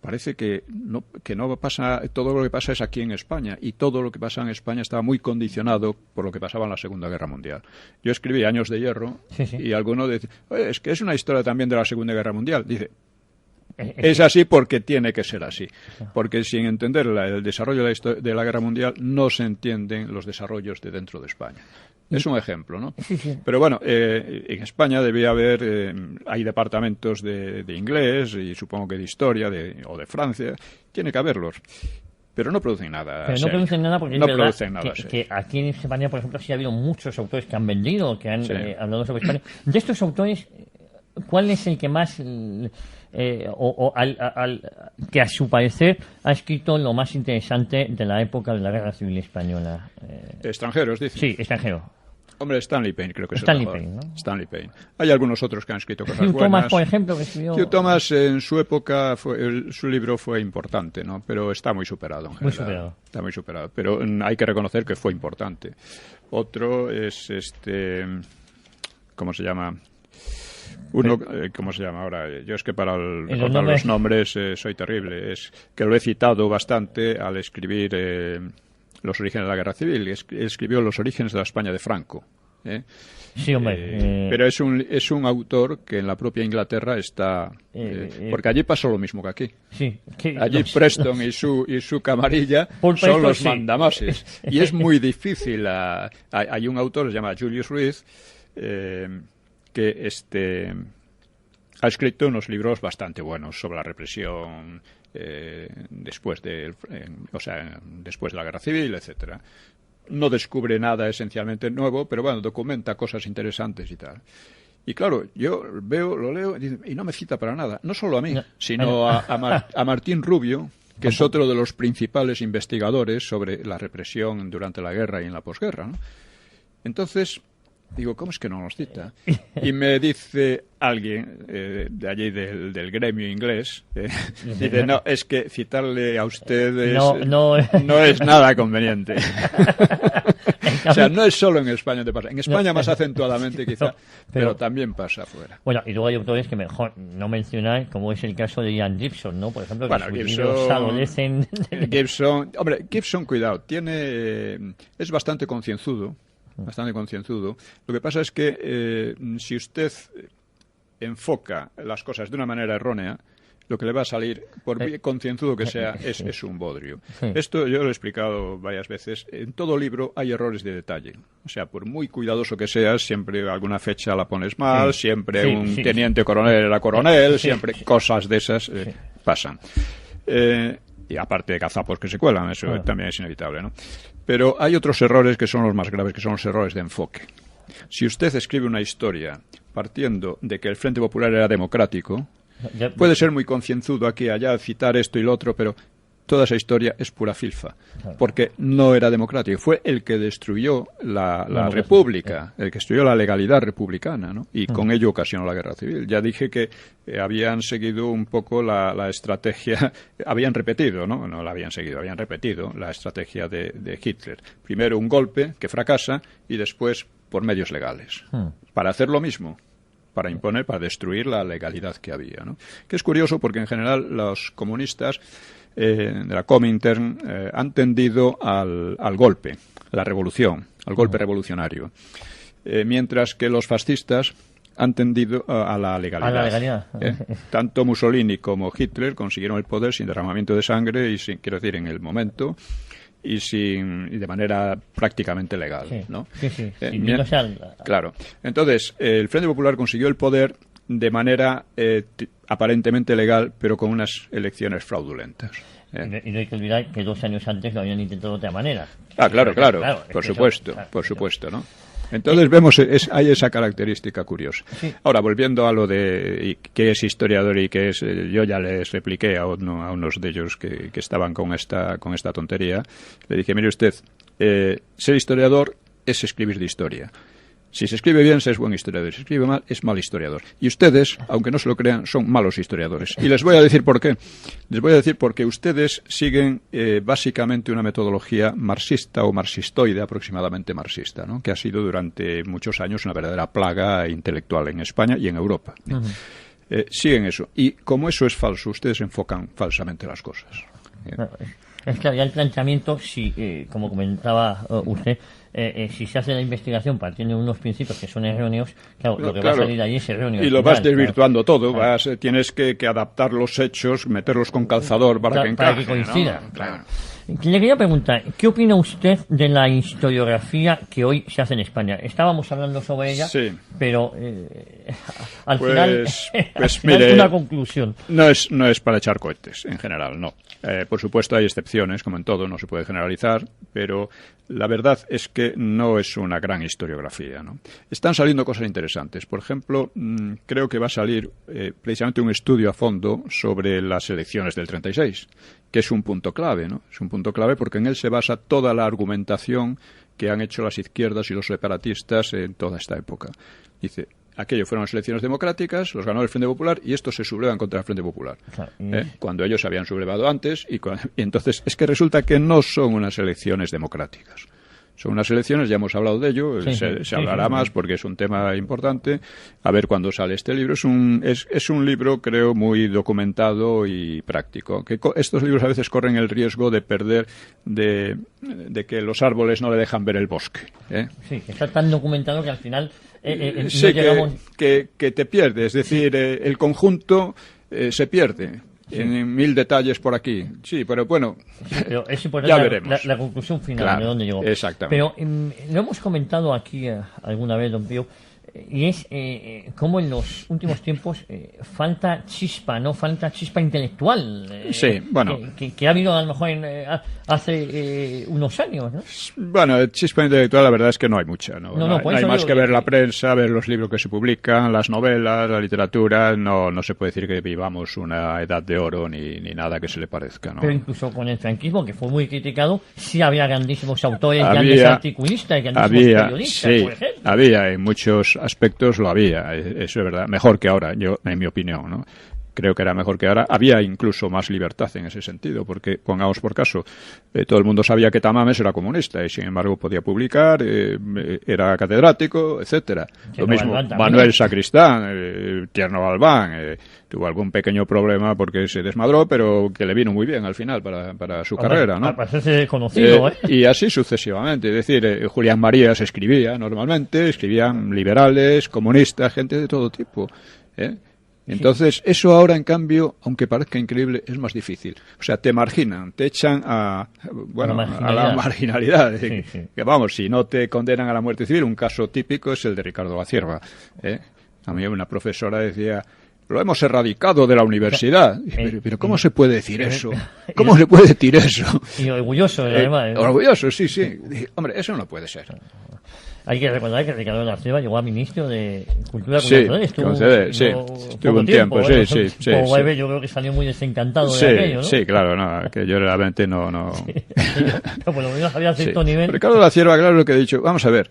Speaker 2: parece que no pasa, todo lo que pasa es aquí en España, y todo lo que pasa en España estaba muy condicionado por lo que pasaba en la Segunda Guerra Mundial. Yo escribí Años de Hierro, y alguno dice, oye, es que es una historia también de la Segunda Guerra Mundial. Dice, es así porque tiene que ser así, porque sin entender el desarrollo de la Guerra Mundial no se entienden los desarrollos de dentro de España. Es un ejemplo, ¿no? Pero bueno, en España debía haber, hay departamentos de inglés y supongo que de historia o de Francia, tiene que haberlos. Pero no producen nada.
Speaker 1: Pero no producen nada porque es verdad que aquí en España, por ejemplo, sí ha habido muchos autores que han vendido, que han hablado sobre España. De estos autores, ¿cuál es el que más, que a su parecer ha escrito lo más interesante de la época de la Guerra Civil Española?
Speaker 2: ¿Extranjeros, dice?
Speaker 1: Sí, extranjero.
Speaker 2: Hombre, Stanley Payne creo que es
Speaker 1: Stanley
Speaker 2: el mejor.
Speaker 1: Payne, ¿no?
Speaker 2: Stanley Payne. Hay algunos otros que han escrito cosas
Speaker 1: Hugh
Speaker 2: buenas.
Speaker 1: Thomas, por ejemplo, que escribió...
Speaker 2: Hugh Thomas en su época, su libro fue importante, ¿no? Pero está muy superado en general.
Speaker 1: Muy superado.
Speaker 2: Está muy superado. Pero hay que reconocer que fue importante. Otro es ¿cómo se llama? Uno, ¿cómo se llama ahora? Yo es que para recordar los nombres soy terrible. Es que lo he citado bastante al escribir los orígenes de la Guerra Civil. Escribió Los orígenes de la España de Franco.
Speaker 1: Sí, hombre.
Speaker 2: Pero es un autor que en la propia Inglaterra está... porque allí pasó lo mismo que aquí.
Speaker 1: Sí,
Speaker 2: allí Preston y su camarilla son los mandamases. Y es muy difícil. Hay un autor, se llama Julius Ruiz, que ha escrito unos libros bastante buenos sobre la represión después de la Guerra Civil, etcétera. No descubre nada esencialmente nuevo, pero bueno, documenta cosas interesantes y tal. Y claro, yo lo leo y no me cita para nada. No solo a mí, sino a Martín Rubio, que es otro de los principales investigadores sobre la represión durante la guerra y en la posguerra, ¿no? Entonces, digo, ¿cómo es que no nos cita? Y me dice alguien de allí del gremio inglés, dice, no, es que citarle a ustedes no es nada conveniente. O sea, no es solo en España te pasa. En España más acentuadamente quizá, pero también pasa afuera.
Speaker 1: Bueno, y luego hay autores que mejor no mencionar, como es el caso de Ian Gibson, ¿no? Por ejemplo, que sus libros adolecen...
Speaker 2: Gibson, cuidado, es bastante concienzudo. Lo que pasa es que si usted enfoca las cosas de una manera errónea, lo que le va a salir, por muy concienzudo que sea, es un bodrio.
Speaker 1: Sí.
Speaker 2: Esto yo lo he explicado varias veces. En todo libro hay errores de detalle. O sea, por muy cuidadoso que seas, siempre alguna fecha la pones mal, siempre un teniente coronel era coronel, siempre cosas de esas pasan. Y aparte de gazapos que se cuelan, eso también es inevitable, ¿no? Pero hay otros errores que son los más graves, que son los errores de enfoque. Si usted escribe una historia partiendo de que el Frente Popular era democrático, puede ser muy concienzudo aquí, allá, citar esto y lo otro, pero toda esa historia es pura filfa, porque no era democrático. Fue el que destruyó la república, el que destruyó la legalidad republicana, ¿no? Y con ello ocasionó la guerra civil. Ya dije que habían seguido un poco la estrategia, habían repetido, ¿no? No la habían seguido, habían repetido la estrategia de Hitler. Primero un golpe que fracasa y después por medios legales. Para hacer lo mismo, para imponer, para destruir la legalidad que había, ¿no? Que es curioso porque en general los comunistas de la Comintern han tendido al golpe, a la revolución, al golpe revolucionario, mientras que los fascistas han tendido a la legalidad.
Speaker 1: A la legalidad.
Speaker 2: Tanto Mussolini como Hitler consiguieron el poder sin derramamiento de sangre y sin, quiero decir, en el momento y de manera prácticamente legal, ¿no? Claro. Entonces, el Frente Popular consiguió el poder de manera aparentemente legal, pero con unas elecciones fraudulentas.
Speaker 1: Y no hay que olvidar que 2 años antes lo habían intentado de otra manera.
Speaker 2: Claro, por supuesto, ¿no? Entonces vemos, hay esa característica curiosa. Sí. Ahora, volviendo a lo de qué es historiador y qué es, yo ya les repliqué a unos de ellos que estaban con esta tontería. Le dije, mire usted, ser historiador es escribir de historia. Si se escribe bien, se es buen historiador. Si se escribe mal, es mal historiador. Y ustedes, aunque no se lo crean, son malos historiadores. Y les voy a decir por qué. Les voy a decir porque ustedes siguen básicamente una metodología marxista o marxistoide, aproximadamente marxista, ¿no? Que ha sido durante muchos años una verdadera plaga intelectual en España y en Europa. Siguen eso. Y como eso es falso, ustedes enfocan falsamente las cosas.
Speaker 1: Es que ya el planteamiento, si, como comentaba usted, si se hace la investigación partiendo de unos principios que son erróneos, claro, lo que va a salir ahí es erróneo.
Speaker 2: Y lo vas desvirtuando todo, tienes que adaptar los hechos, meterlos con calzador para que encaje.
Speaker 1: Para que coincida.
Speaker 2: ¿No? Claro.
Speaker 1: Le quería preguntar, ¿qué opina usted de la historiografía que hoy se hace en España? Estábamos hablando sobre ella, pero al final
Speaker 2: mire,
Speaker 1: es una conclusión.
Speaker 2: No es para echar cohetes, en general, no. Por supuesto hay excepciones, como en todo, no se puede generalizar, pero la verdad es que no es una gran historiografía, ¿no? Están saliendo cosas interesantes. Por ejemplo, creo que va a salir precisamente un estudio a fondo sobre las elecciones del 36, que es un punto clave, ¿no? Es un punto clave porque en él se basa toda la argumentación que han hecho las izquierdas y los separatistas en toda esta época. Dice, aquello fueron las elecciones democráticas, los ganó el Frente Popular y estos se sublevan contra el Frente Popular. Cuando ellos se habían sublevado antes y entonces es que resulta que no son unas elecciones democráticas. Son unas elecciones, ya hemos hablado de ello, se hablará más porque es un tema importante. A ver cuándo sale este libro. Es un libro, creo, muy documentado y práctico. Que estos libros a veces corren el riesgo de perder, de que los árboles no le dejan ver el bosque.
Speaker 1: Sí, está tan documentado que al final
Speaker 2: sí, no llegamos... que te pierdes. Es decir, el conjunto se pierde. En 1000 detalles por aquí. Sí, pero bueno,
Speaker 1: pero es
Speaker 2: ya veremos.
Speaker 1: La conclusión final,
Speaker 2: claro,
Speaker 1: de dónde llegó.
Speaker 2: Exactamente.
Speaker 1: Pero lo hemos comentado aquí alguna vez, don Pío, y es cómo en los últimos tiempos falta chispa, ¿no? Falta chispa intelectual.
Speaker 2: Sí, bueno.
Speaker 1: Que ha habido a lo mejor hace unos años, ¿no?
Speaker 2: Bueno, chispa intelectual la verdad es que no hay mucha, ¿no?
Speaker 1: No,
Speaker 2: No hay más que ver la prensa, ver los libros que se publican, las novelas, la literatura. No se puede decir que vivamos una edad de oro ni nada que se le parezca, ¿no?
Speaker 1: Pero incluso con el franquismo, que fue muy criticado, sí había grandísimos autores, grandes articulistas, grandísimos periodistas, por ejemplo.
Speaker 2: Había, en muchos aspectos lo había, eso es verdad. Mejor que ahora, yo en mi opinión, ¿no? Creo que era mejor que ahora. Había incluso más libertad en ese sentido, porque, pongamos por caso, todo el mundo sabía que Tamames era comunista y, sin embargo, podía publicar, era catedrático, etcétera. Lo mismo, Manuel Sacristán, Tierno Galván, tuvo algún pequeño problema porque se desmadró, pero que le vino muy bien al final para su carrera, ¿no?
Speaker 1: Para hacerse conocido,
Speaker 2: Y así sucesivamente. Es decir, Julián Marías escribía normalmente, escribían liberales, comunistas, gente de todo tipo, Entonces, eso ahora, en cambio, aunque parezca increíble, es más difícil. O sea, te marginan, te echan a la marginalidad.
Speaker 1: Sí.
Speaker 2: Que vamos, si no te condenan a la muerte civil, un caso típico es el de Ricardo La Cierva. A mí una profesora decía, lo hemos erradicado de la universidad. Pero ¿cómo se puede decir eso? ¿Cómo se puede decir eso?
Speaker 1: Y orgulloso, además.
Speaker 2: Orgulloso, sí. Dije, hombre, eso no puede ser.
Speaker 1: Hay que recordar que Ricardo La Cierva llegó a ministro de Cultura con
Speaker 2: estuvo un tiempo, sí.
Speaker 1: Yo creo que salió muy desencantado de aquello, ¿no?
Speaker 2: Sí, claro, no, que yo realmente no.
Speaker 1: Por lo menos había cierto nivel.
Speaker 2: Ricardo La Cierva, claro, lo que he dicho. Vamos a ver,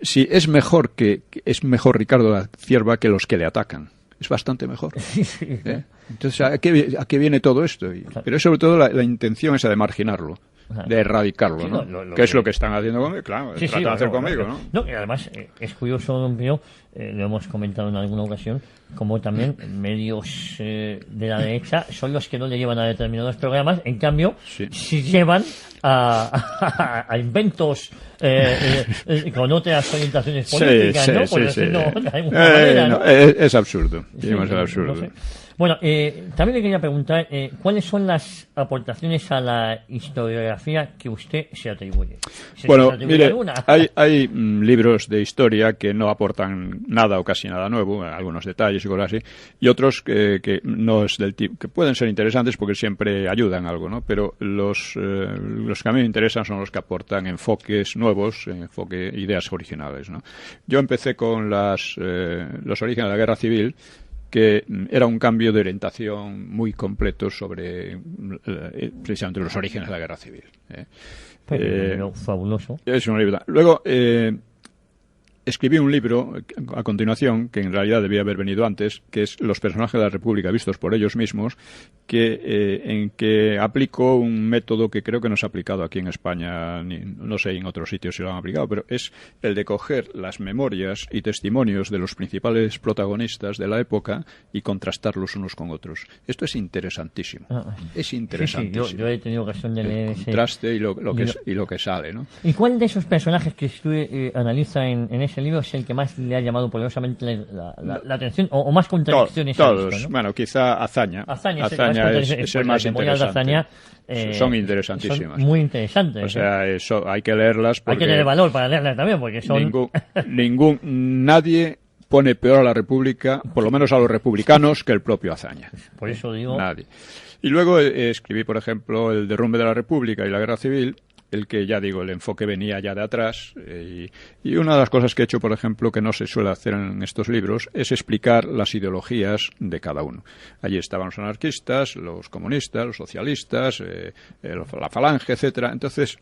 Speaker 2: si es mejor Ricardo La Cierva que los que le atacan. Es bastante mejor. Entonces, ¿a qué viene todo esto? Pero es sobre todo la intención esa de marginarlo, de erradicarlo, ¿no? Que es lo que están haciendo conmigo, claro, tratan de hacer conmigo, ¿no?
Speaker 1: No, y además es curioso, don Pío, lo hemos comentado en alguna ocasión, como también medios de la derecha son los que no le llevan a determinados programas, en cambio, si llevan a inventos con otras orientaciones políticas, ¿no? Por decirlo de alguna manera, ¿no?
Speaker 2: Es absurdo, digamos, es absurdo.
Speaker 1: No sé. Bueno, también le quería preguntar, ¿cuáles son las aportaciones a la historiografía que usted se atribuye?
Speaker 2: Bueno, mire, hay libros de historia que no aportan nada o casi nada nuevo, algunos detalles y cosas así, y otros que no es del tipo, que pueden ser interesantes porque siempre ayudan algo, ¿no? Pero los que a mí me interesan son los que aportan enfoques nuevos, ideas originales, ¿no? Yo empecé con los orígenes de la Guerra Civil, que era un cambio de orientación muy completo sobre precisamente los orígenes de la Guerra Civil.
Speaker 1: Fabuloso.
Speaker 2: Es un libro. Luego escribí un libro a continuación, que en realidad debía haber venido antes, que es Los personajes de la República vistos por ellos mismos, en que aplico un método que creo que no se ha aplicado aquí en España, no sé en otros sitios si lo han aplicado, pero es el de coger las memorias y testimonios de los principales protagonistas de la época y contrastarlos unos con otros. Esto es interesantísimo. Es interesantísimo.
Speaker 1: Sí, yo he tenido ocasión de leer ese
Speaker 2: contraste y lo que sale, ¿no?
Speaker 1: ¿Y cuál de esos personajes que usted analiza en ese libro es el que más le ha llamado poderosamente la atención o más contradicciones?
Speaker 2: Todos.
Speaker 1: Visto, ¿no?
Speaker 2: Bueno, quizá Azaña.
Speaker 1: Azaña
Speaker 2: es el más interesante.
Speaker 1: Azaña,
Speaker 2: son interesantísimas.
Speaker 1: Son muy interesantes.
Speaker 2: O sea, hay que leerlas.
Speaker 1: Hay que tener valor para leerlas también, porque son...
Speaker 2: Nadie pone peor a la República, por lo menos a los republicanos, que el propio Azaña.
Speaker 1: Por eso digo...
Speaker 2: Nadie. Y luego escribí, por ejemplo, El derrumbe de la República y la Guerra Civil, el que, ya digo, el enfoque venía ya de atrás. Y una de las cosas que he hecho, por ejemplo, que no se suele hacer en estos libros, es explicar las ideologías de cada uno. Allí estaban los anarquistas, los comunistas, los socialistas, la falange, etcétera. Entonces,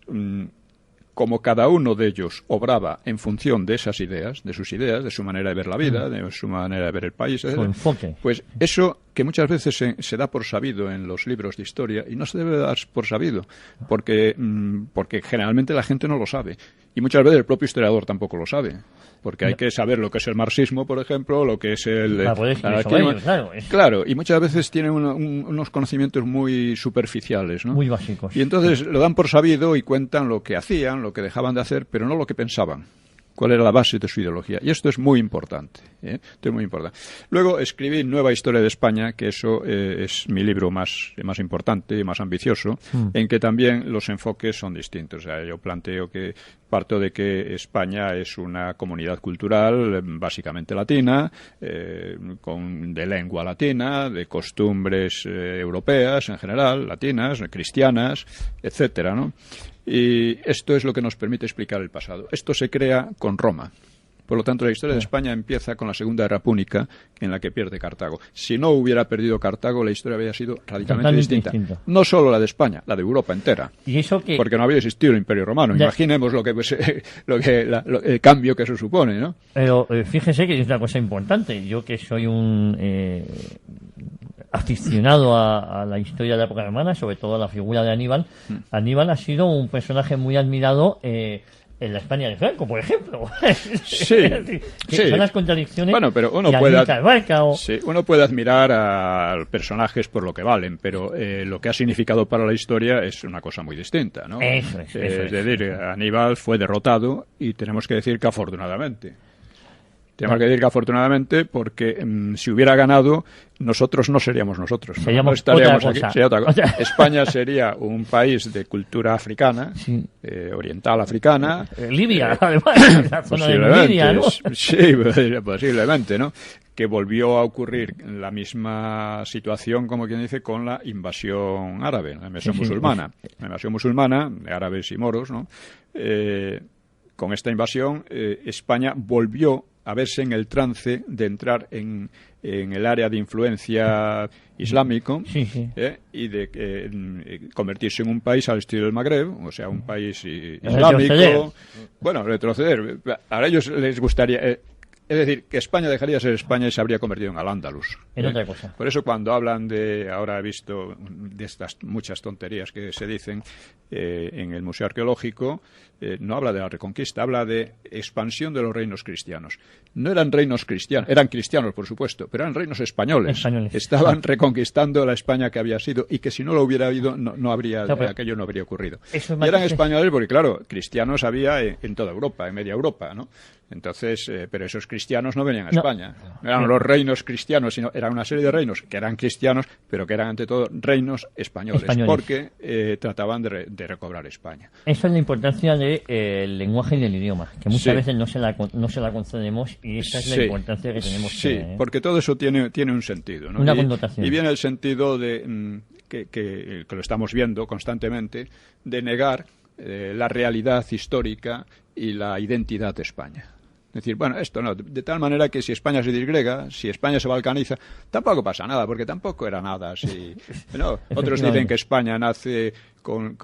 Speaker 2: como cada uno de ellos obraba en función de esas ideas, de su manera de ver la vida, de su manera de ver el país, etcétera,
Speaker 1: su enfoque.
Speaker 2: Pues eso que muchas veces se da por sabido en los libros de historia, y no se debe dar por sabido, porque generalmente la gente no lo sabe, y muchas veces el propio historiador tampoco lo sabe, porque hay que saber lo que es el marxismo, por ejemplo, lo que es el... Claro, y muchas veces tienen unos conocimientos muy superficiales, ¿no?
Speaker 1: Muy básicos.
Speaker 2: Y entonces lo dan por sabido y cuentan lo que hacían, lo que dejaban de hacer, pero no lo que pensaban. cuál era la base de su ideología. Y esto es muy importante. Esto es muy importante. Luego escribí Nueva Historia de España, que eso es mi libro más importante y más ambicioso, en que también los enfoques son distintos. O sea, yo planteo que parto de que España es una comunidad cultural básicamente latina, de lengua latina, de costumbres europeas en general, latinas, cristianas, etcétera, ¿no? Y esto es lo que nos permite explicar el pasado. Esto se crea con Roma. Por lo tanto, la historia de España empieza con la Segunda Guerra Púnica, en la que pierde Cartago. Si no hubiera perdido Cartago, la historia habría sido radicalmente distinta. No solo la de España, la de Europa entera.
Speaker 1: ¿Y eso que...
Speaker 2: Porque no había existido el Imperio Romano. Imaginemos el cambio que eso supone, ¿no?
Speaker 1: Pero fíjese que es una cosa importante. Yo que soy un aficionado a la historia de la época romana, sobre todo a la figura de Aníbal. Aníbal ha sido un personaje muy admirado en la España de Franco, por ejemplo.
Speaker 2: Sí, sí.
Speaker 1: Son las contradicciones.
Speaker 2: Bueno, pero uno puede admirar a personajes por lo que valen, pero lo que ha significado para la historia es una cosa muy distinta, ¿no?
Speaker 1: Eso es.
Speaker 2: Es decir, Aníbal fue derrotado y tenemos que decir que afortunadamente. Tenemos que decir que afortunadamente, porque si hubiera ganado, nosotros no seríamos nosotros.
Speaker 1: Seríamos
Speaker 2: no estaríamos
Speaker 1: otra cosa.
Speaker 2: Aquí, sería otra cosa. España sería un país de cultura africana, sí. Oriental africana.
Speaker 1: Libia, además, la zona de Libia, ¿no?
Speaker 2: Sí, posiblemente, ¿no? Que volvió a ocurrir la misma situación, como quien dice, con la invasión árabe, la invasión musulmana. La invasión musulmana, de árabes y moros, ¿no? Con esta invasión, España volvió a verse en el trance de entrar en el área de influencia islámico y de convertirse en un país al estilo del Magreb, o sea, un país islámico. Bueno, retroceder. A ellos les gustaría... Es decir, que España dejaría de ser España y se habría convertido en Al-Ándalus.
Speaker 1: En otra cosa.
Speaker 2: Por eso cuando hablan ahora he visto de estas muchas tonterías que se dicen en el Museo Arqueológico, no habla de la Reconquista, habla de expansión de los reinos cristianos. No eran reinos cristianos, eran cristianos por supuesto, pero eran reinos españoles. Estaban reconquistando la España que había sido y que si no lo hubiera habido aquello no habría ocurrido. Y eran españoles porque claro, cristianos había en toda Europa, en media Europa, ¿no? Entonces, pero esos cristianos no venían a España. No eran los reinos cristianos, sino eran una serie de reinos que eran cristianos, pero que eran ante todo reinos españoles. Porque trataban de recobrar España.
Speaker 1: Eso es la importancia del lenguaje y del idioma, que muchas veces no se la concedemos, y esa es la importancia que tenemos.
Speaker 2: Sí, porque todo eso tiene un sentido, ¿no?
Speaker 1: Una connotación.
Speaker 2: Y viene el sentido de que lo estamos viendo constantemente, de negar la realidad histórica y la identidad de España. Es decir, bueno, esto no, de tal manera que si España se disgrega, si España se balcaniza, tampoco pasa nada, porque tampoco era nada así. No, otros dicen que España nace en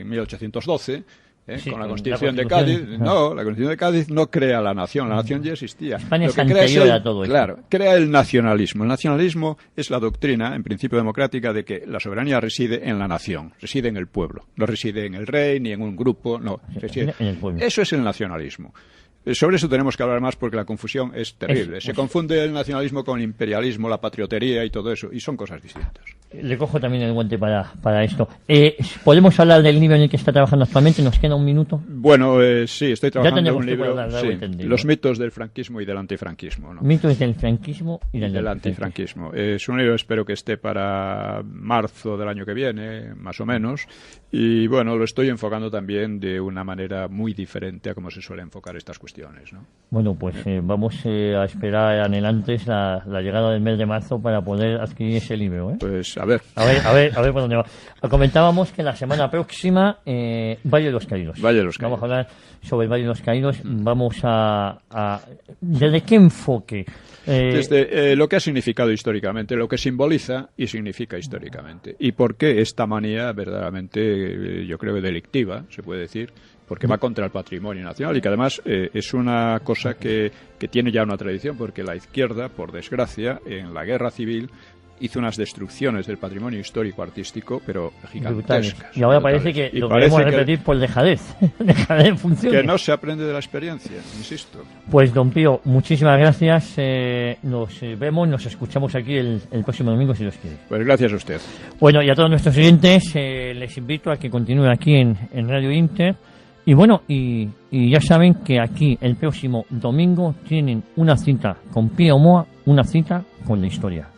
Speaker 2: 1812, con la Constitución de Cádiz. No, la Constitución de Cádiz no crea la nación ya existía.
Speaker 1: España es anterior a todo esto.
Speaker 2: Claro, crea el nacionalismo. El nacionalismo es la doctrina, en principio democrática, de que la soberanía reside en la nación, reside en el pueblo. No reside en el rey ni en un grupo, no, reside
Speaker 1: en el pueblo.
Speaker 2: Eso es el nacionalismo. Sobre eso tenemos que hablar más porque la confusión es terrible. Se confunde el nacionalismo con el imperialismo, la patriotería y todo eso, y son cosas distintas.
Speaker 1: Le cojo también el guante para esto. ¿Podemos hablar del libro en el que está trabajando actualmente? ¿Nos queda un minuto?
Speaker 2: Bueno, sí, estoy trabajando en un libro, Los mitos del franquismo y del antifranquismo, ¿no?
Speaker 1: Mitos del franquismo y del
Speaker 2: antifranquismo. Es un libro, espero que esté para marzo del año que viene, más o menos, y bueno, lo estoy enfocando también de una manera muy diferente a cómo se suele enfocar estas cuestiones, ¿no?
Speaker 1: Bueno, pues vamos a esperar anhelantes la llegada del mes de marzo para poder adquirir ese libro, ¿eh?
Speaker 2: Pues a ver
Speaker 1: por dónde va. Comentábamos que la semana próxima Valle de los Caídos. Vamos a hablar sobre el Valle de los Caídos. Vamos a ¿desde qué enfoque?
Speaker 2: Desde lo que ha significado históricamente, lo que simboliza y significa históricamente. Y por qué esta manía verdaderamente, yo creo, delictiva, se puede decir, porque va contra el patrimonio nacional y que además es una cosa que tiene ya una tradición, porque la izquierda, por desgracia, en la guerra civil hizo unas destrucciones del patrimonio histórico-artístico, pero gigantescas.
Speaker 1: Y ahora parece que lo podemos repetir por dejadez. Dejadez funciona.
Speaker 2: Que no se aprende de la experiencia, insisto.
Speaker 1: Pues, don Pío, muchísimas gracias. Nos vemos, nos escuchamos aquí el próximo domingo, si Dios quiere.
Speaker 2: Pues gracias a usted.
Speaker 1: Bueno, y a todos nuestros oyentes les invito a que continúen aquí en Radio Inter, Y bueno, y ya saben que aquí el próximo domingo tienen una cita con Pío Moa, una cita con la historia.